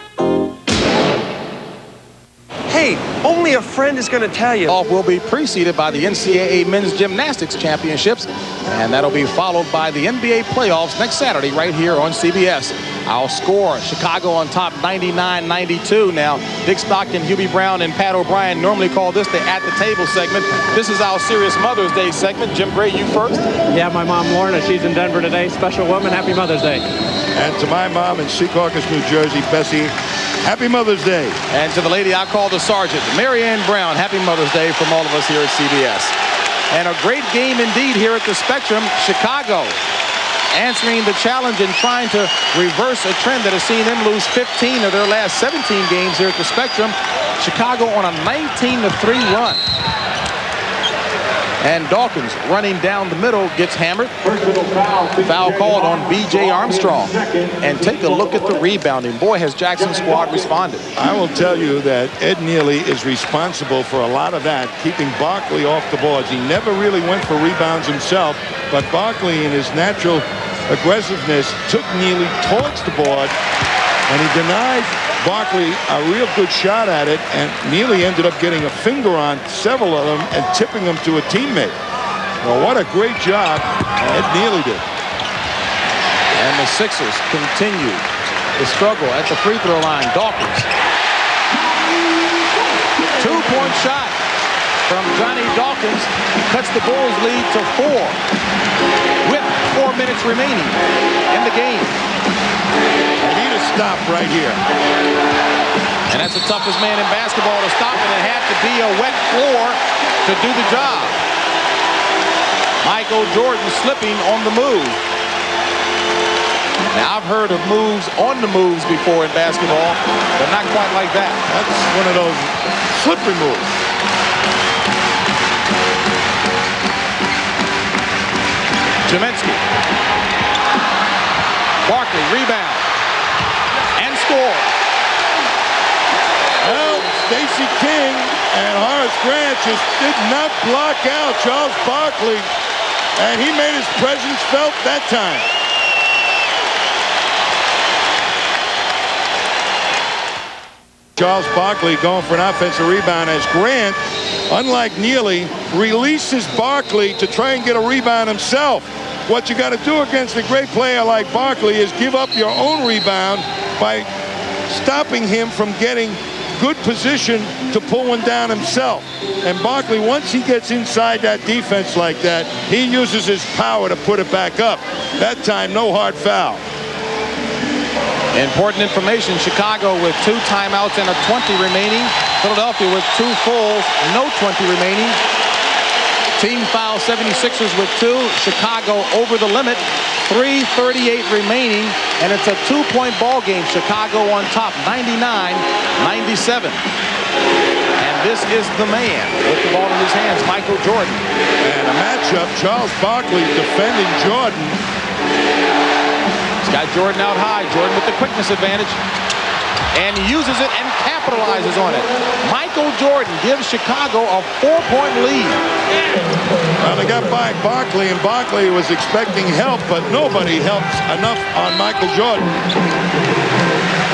Hey, only a friend is going to tell you. Off will be preceded by the NCAA Men's Gymnastics Championships, and that'll be followed by the NBA playoffs next Saturday right here on CBS. Our score, Chicago on top 99-92. Now, Dick Stockton, Hubie Brown, and Pat O'Brien normally call this the At the Table segment. This is our serious Mother's Day segment. Jim Gray, you first. Yeah, my mom, Lorna, she's in Denver today. Special woman, happy Mother's Day. And to my mom in Secaucus, New Jersey, Bessie, happy Mother's Day. And to the lady I call the Sergeant, Mary Ann Brown, happy Mother's Day from all of us here at CBS. And a great game indeed here at the Spectrum. Chicago answering the challenge and trying to reverse a trend that has seen them lose 15 of their last 17 games here at the Spectrum. Chicago on a 19-3 run. And Dawkins running down the middle gets hammered. Foul called on B.J. Armstrong. And take a look at the rebounding. Boy, has Jackson's squad responded. I will tell you that Ed Neely is responsible for a lot of that, keeping Barkley off the boards. He never really went for rebounds himself, but Barkley, in his natural aggressiveness, took Neely towards the board, and he denied Barkley a real good shot at it, and Neely ended up getting a finger on several of them and tipping them to a teammate. Well, what a great job Ed Neely did. And the Sixers continue to struggle at the free throw line. Dawkins. 2-point shot from Johnny Dawkins cuts the Bulls lead to 4 with 4 minutes remaining in the game. They need a stop right here. And that's the toughest man in basketball to stop, and it had to be a wet floor to do the job. Michael Jordan slipping on the move. Now, I've heard of moves on the moves before in basketball, but not quite like that. That's one of those slippery moves. Cheminsky. Barkley, rebound. And score. Well, Stacey King and Horace Grant just did not block out Charles Barkley, and he made his presence felt that time. Charles Barkley going for an offensive rebound as Grant, unlike Neely, releases Barkley to try and get a rebound himself. What you got to do against a great player like Barkley is give up your own rebound by stopping him from getting good position to pull one down himself. And Barkley, once he gets inside that defense like that, he uses his power to put it back up. That time, no hard foul. Important information, Chicago with 2 timeouts and a 20 remaining. Philadelphia with 2 fulls, no 20 remaining. Team foul 76ers with 2. Chicago over the limit. 3:38 remaining, and it's a 2-point ball game. Chicago on top, 99-97. And this is the man with the ball in his hands, Michael Jordan. And a matchup, Charles Barkley defending Jordan. He's got Jordan out high. Jordan with the quickness advantage. And he uses it and capitalizes on it. Michael Jordan gives Chicago a 4-point lead. Well, they got by Barkley, and Barkley was expecting help, but nobody helps enough on Michael Jordan.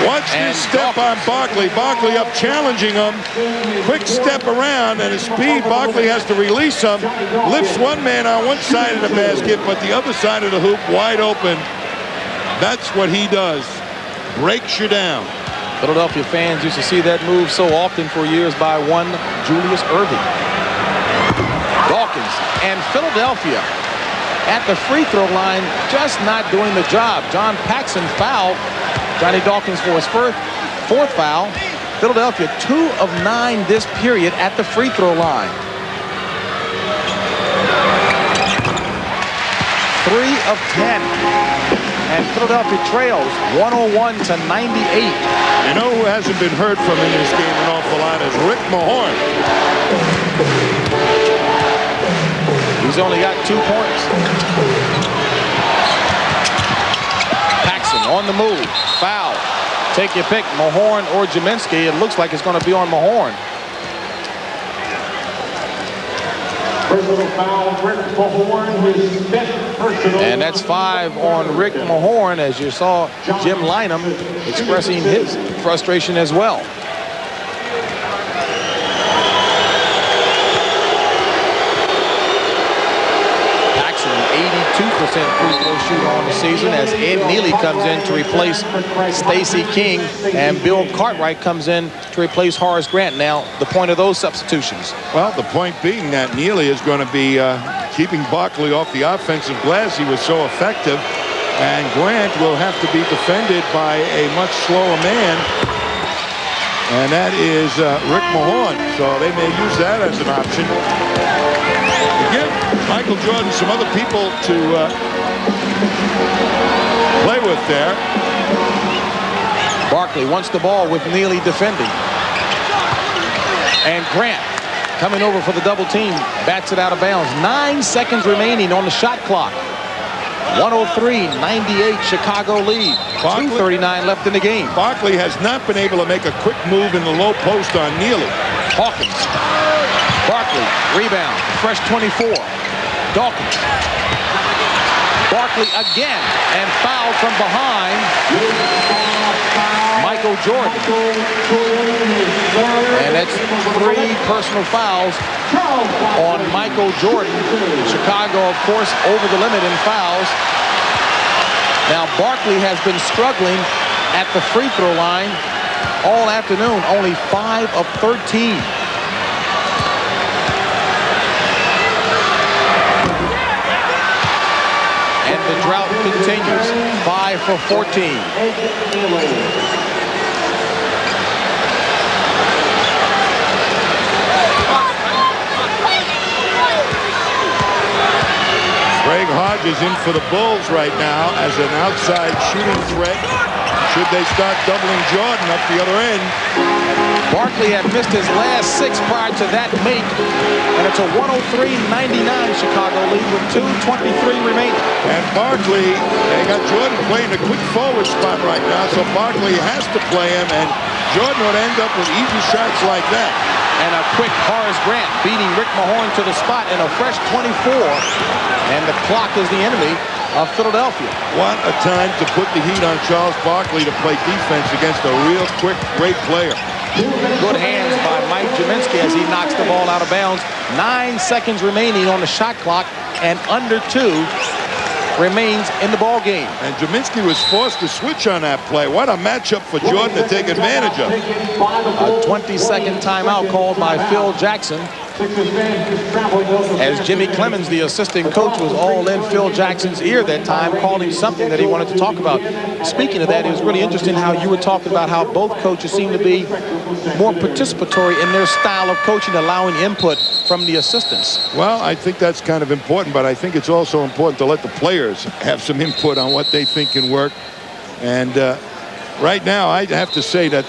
Watch this step on Barkley. Barkley up challenging him. Quick step around, and his speed, Barkley has to release him. Lifts one man on one side of the basket, but the other side of the hoop wide open. That's what he does. Breaks you down. Philadelphia fans used to see that move so often for years by one Julius Erving. Dawkins and Philadelphia at the free throw line just not doing the job. John Paxson fouled Johnny Dawkins for his fourth foul. Philadelphia 2 of 9 this period at the free throw line. 3 of 10. And Philadelphia trails 101-98. You know who hasn't been heard from in this game an awful lot is Rick Mahorn. He's only got 2 points. Paxson on the move. Foul. Take your pick, Mahorn or Jaminski. It looks like it's going to be on Mahorn. Personal foul, Rick Mahorn, his 5th personal. And that's 5 on Rick Mahorn, as you saw Jim Lynam expressing his frustration as well. Paxson, 82% free throw shooter on the season, as Ed Neely comes in to replace Stacey King, and Bill Cartwright comes in to replace Horace Grant. Now, the point of those substitutions. Well, the point being that Neely is going to be keeping Barkley off the offensive glass. He was so effective. And Grant will have to be defended by a much slower man. And that is Rick Mahorn. So they may use that as an option. Give Michael Jordan some other people to play with there. Barkley wants the ball with Neely defending. And Grant coming over for the double team. Bats it out of bounds. 9 seconds remaining on the shot clock. 103-98 Chicago lead. 2:39 left in the game. Barkley has not been able to make a quick move in the low post on Neely. Hawkins. Barkley, rebound, fresh 24. Dawkins. Barkley again, and fouled from behind. Michael Jordan. And that's 3 personal fouls on Michael Jordan. Chicago, of course, over the limit in fouls. Now, Barkley has been struggling at the free throw line all afternoon, only 5 of 13. And the drought continues, 5 for 14. Greg Hodges in for the Bulls right now as an outside shooting threat. Should they start doubling Jordan up the other end? Barkley had missed his last 6 prior to that make, and it's a 103-99 Chicago lead with 2:23 remaining. And Barkley, they got Jordan playing a quick forward spot right now, so Barkley has to play him, and Jordan would end up with easy shots like that. And a quick Horace Grant beating Rick Mahorn to the spot in a fresh 24. And the clock is the enemy of Philadelphia. What a time to put the heat on Charles Barkley to play defense against a real quick, great player. Good hands by Mike Jaminski as he knocks the ball out of bounds. 9 seconds remaining on the shot clock and under 2 remains in the ball game. And Jaminski was forced to switch on that play. What a matchup for Jordan to take advantage of. A 20-second timeout called by Phil Jackson. As Jimmy Clemens, the assistant coach, was all in Phil Jackson's ear that time, calling something that he wanted to talk about. Speaking of that, it was really interesting how you were talking about how both coaches seem to be more participatory in their style of coaching, allowing input from the assistants. Well, I think that's kind of important, but I think it's also important to let the players have some input on what they think can work. And right now, I have to say that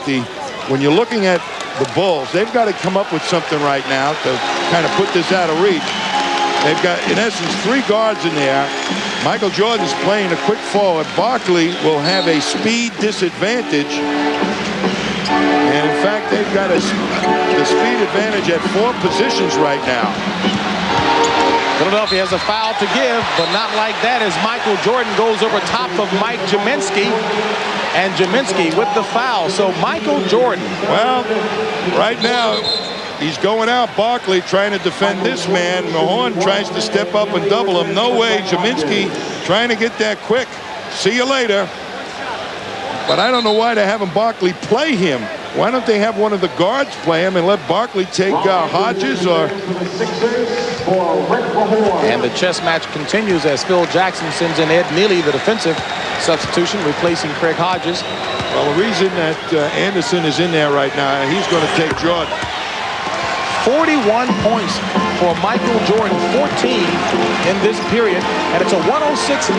when you're looking at the Bulls, they've got to come up with something right now to kind of put this out of reach. They've got, in essence, 3 guards in there. Michael Jordan's playing a quick forward. Barkley will have a speed disadvantage. And in fact, they've got the speed advantage at 4 positions right now. Philadelphia has a foul to give, but not like that as Michael Jordan goes over top of Mike Jaminski. And Jaminski with the foul. So Michael Jordan. Well, right now, he's going out. Barkley trying to defend this man. Mahorn tries to step up and double him. No way. Jaminski trying to get that quick. See you later. But I don't know why they're having Barkley play him. Why don't they have one of the guards play him and let Barkley take Hodges or... And the chess match continues as Phil Jackson sends in Ed Neely, the defensive substitution, replacing Craig Hodges. Well, the reason that Anderson is in there right now, he's going to take Jordan. 41 points for Michael Jordan, 14 in this period, and it's a 106-99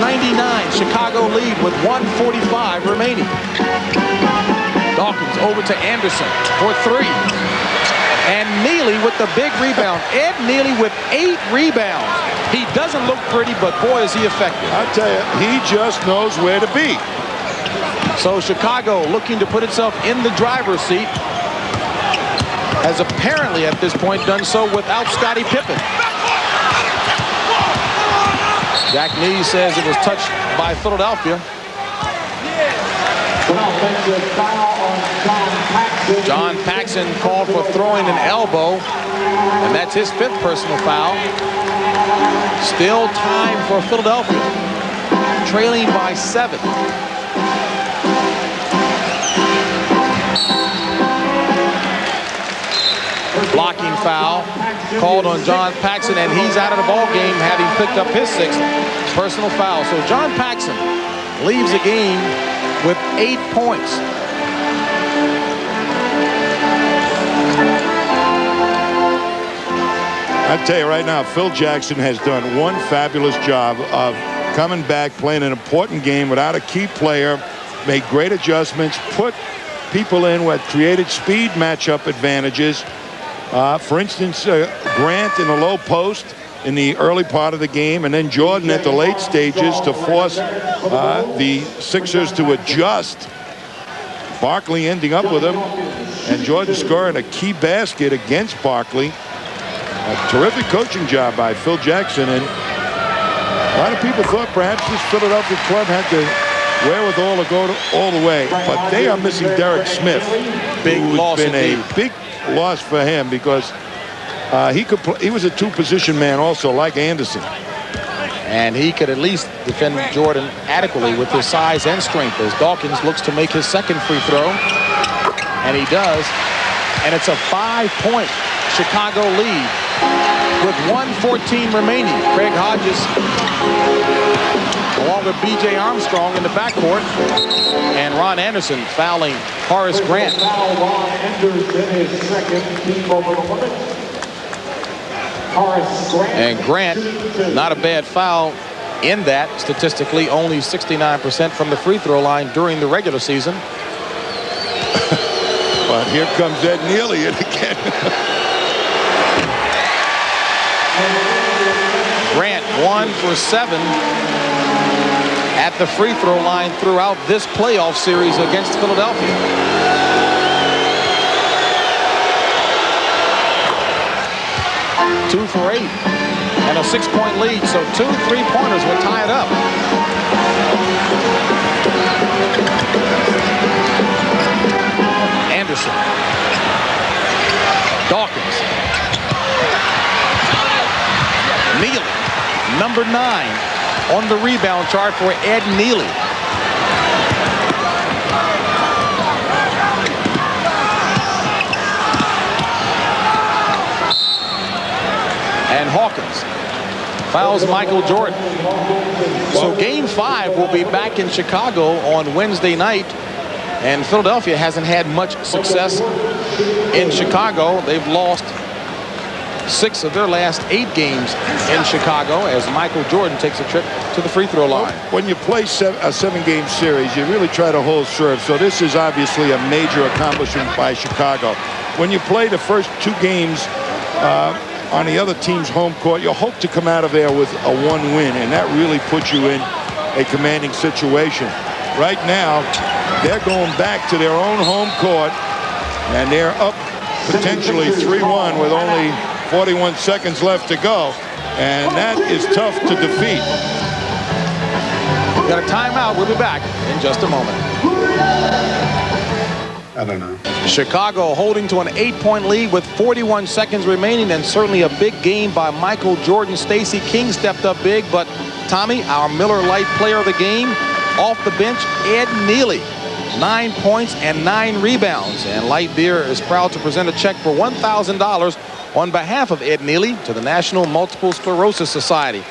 Chicago lead with 1:45 remaining. Dawkins over to Anderson for 3. And Neely with the big rebound. Ed Neely with 8 rebounds. He doesn't look pretty, but boy, is he effective. I'll tell you, he just knows where to be. So Chicago looking to put itself in the driver's seat, has apparently at this point done so without Scottie Pippen. Jack Nee says it was touched by Philadelphia. John Paxson called for throwing an elbow, and that's his 5th personal foul. Still time for Philadelphia, trailing by 7. Blocking foul called on John Paxson, and he's out of the ball game, having picked up his 6th personal foul. So John Paxson leaves the game with 8 points. I tell you right now, Phil Jackson has done one fabulous job of coming back, playing an important game without a key player, made great adjustments, put people in what created speed matchup advantages. For instance, Grant in the low post in the early part of the game, and then Jordan at the late stages to force the Sixers to adjust. Barkley ending up with him, and Jordan scoring a key basket against Barkley. A terrific coaching job by Phil Jackson, and a lot of people thought perhaps this Philadelphia club had the wherewithal to go all the way, but they are missing Derek Smith. Big loss indeed. A big loss for him because he was a 2-position man also, like Anderson. And he could at least defend Jordan adequately with his size and strength as Dawkins looks to make his 2nd free throw. And he does. And it's a 5-point Chicago lead with 1:14 remaining. Craig Hodges along with B.J. Armstrong in the backcourt. And Ron Anderson fouling Horace Grant. And Grant, not a bad foul in that. Statistically, only 69% from the free throw line during the regular season. But here comes Ed Neely again. Grant 1 for 7 at the free throw line throughout this playoff series against Philadelphia. Two for 8 and a 6-point lead, so 2 3-pointers will tie it up. Anderson, Dawkins, Neely, number 9. on the rebound chart for Ed Neely. And Hawkins fouls Michael Jordan. So game 5 will be back in Chicago on Wednesday night. And Philadelphia hasn't had much success in Chicago. They've lost 6 of their last 8 games in Chicago as Michael Jordan takes a trip to the free throw line. When you play a 7-game series, you really try to hold serve. So this is obviously a major accomplishment by Chicago. When you play the first 2 games on the other team's home court, you hope to come out of there with a 1 win, and that really puts you in a commanding situation. Right now, they're going back to their own home court, and they're up potentially 3-1 with only 41 seconds left to go, and that is tough to defeat. Got a timeout. We'll be back in just a moment. I don't know. Chicago holding to an 8-point lead with 41 seconds remaining, and certainly a big game by Michael Jordan. Stacey King stepped up big, but Tommy, our Miller Lite player of the game, off the bench, Ed Neely. 9 points and 9 rebounds. And Light Beer is proud to present a check for $1,000 on behalf of Ed Neely to the National Multiple Sclerosis Society.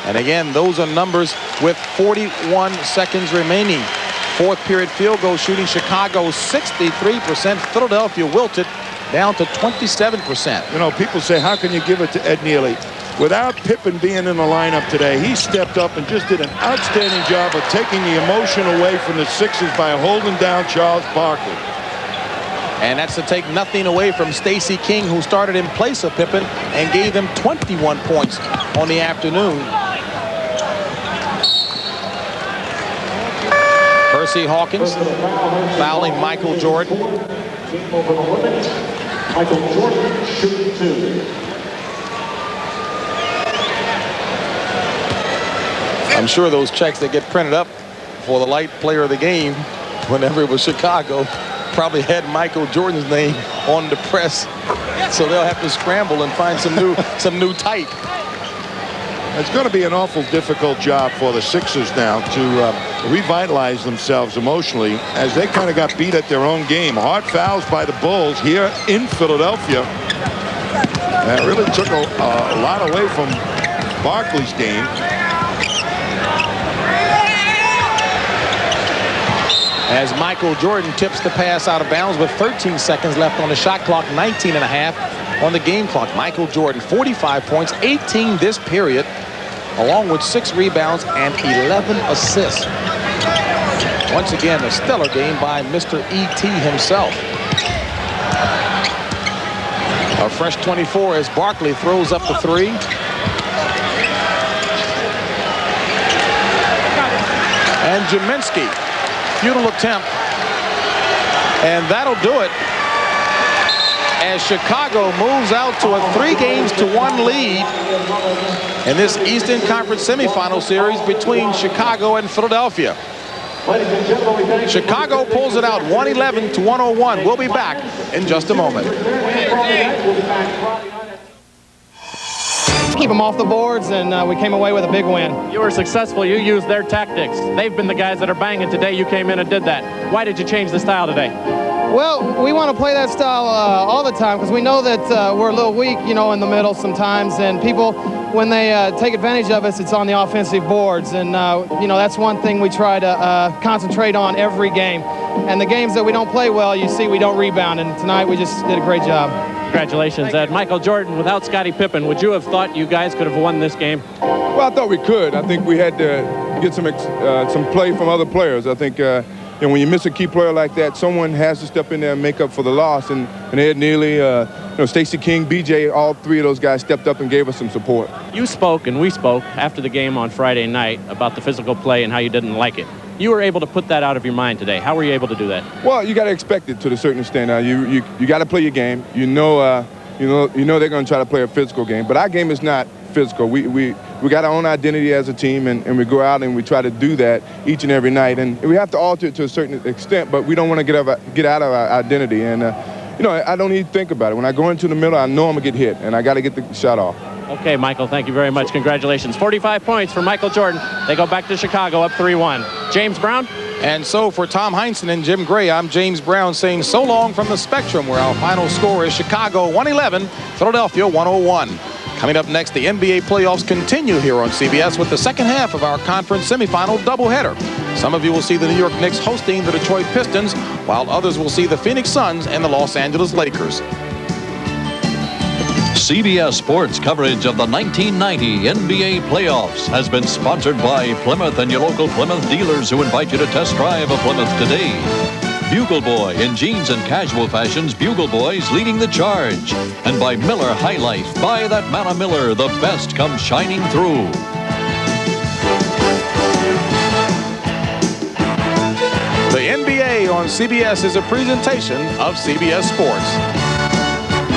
And again, those are numbers with 41 seconds remaining. 4th period field goal shooting, Chicago 63%. Philadelphia wilted down to 27%. You know, people say, how can you give it to Ed Neely? Without Pippen being in the lineup today, he stepped up and just did an outstanding job of taking the emotion away from the Sixers by holding down Charles Barkley. And that's to take nothing away from Stacey King, who started in place of Pippen and gave them 21 points on the afternoon. Percy Hawkins fouling Michael Jordan. Michael Jordan shooting 2. I'm sure those checks that get printed up for the Light player of the game, whenever it was Chicago, probably had Michael Jordan's name on the press, so they'll have to scramble and find some new type. It's going to be an awful difficult job for the Sixers now to revitalize themselves emotionally, as they kind of got beat at their own game. Hard fouls by the Bulls here in Philadelphia. That really took a lot away from Barkley's game. As Michael Jordan tips the pass out of bounds with 13 seconds left on the shot clock, 19 and a half on the game clock. Michael Jordan, 45 points, 18 this period, along with 6 rebounds and 11 assists. Once again, a stellar game by Mr. E.T. himself. A fresh 24 as Barkley throws up the 3. And Jaminski. Futile attempt, and that'll do it as Chicago moves out to a 3-1 lead in this Eastern Conference semifinal series between Chicago and Philadelphia. Chicago pulls it out 111 to 101. We'll be back in just a moment. Keep them off the boards, and we came away with a big win. You were successful. You used their tactics. They've been the guys that are banging today. You came in and did that. Why did you change the style today? Well, we want to play that style all the time because we know that we're a little weak, you know, in the middle sometimes, and people, when they take advantage of us, it's on the offensive boards, and you know, that's one thing we try to concentrate on every game. And the games that we don't play well, you see we don't rebound, and tonight we just did a great job. Congratulations, Ed. Michael Jordan, without Scottie Pippen, would you have thought you guys could have won this game? Well, I thought we could. I think we had to get some play from other players. I think and when you miss a key player like that, someone has to step in there and make up for the loss. And Ed Neely, Stacey King, BJ, all 3 of those guys stepped up and gave us some support. You spoke and we spoke after the game on Friday night about the physical play and how you didn't like it. You were able to put that out of your mind today. How were you able to do that? Well, you got to expect it to a certain extent. You got to play your game. You know they're going to try to play a physical game, but our game is not physical. We got our own identity as a team, and we go out and we try to do that each and every night. And we have to alter it to a certain extent, but we don't want to get out of our identity. And I don't even think about it. When I go into the middle, I know I'm gonna get hit, and I got to get the shot off. Okay, Michael, thank you very much. Congratulations. 45 points for Michael Jordan. They go back to Chicago up 3-1. James Brown? And so for Tom Heinsohn and Jim Gray, I'm James Brown saying so long from the Spectrum, where our final score is Chicago 111, Philadelphia 101. Coming up next, the NBA playoffs continue here on CBS with the second half of our conference semifinal doubleheader. Some of you will see the New York Knicks hosting the Detroit Pistons, while others will see the Phoenix Suns and the Los Angeles Lakers. CBS Sports coverage of the 1990 NBA playoffs has been sponsored by Plymouth and your local Plymouth dealers, who invite you to test drive a Plymouth today. Bugle Boy, in jeans and casual fashions, Bugle Boy's leading the charge. And by Miller High Life, buy that Manna Miller, the best comes shining through. The NBA on CBS is a presentation of CBS Sports.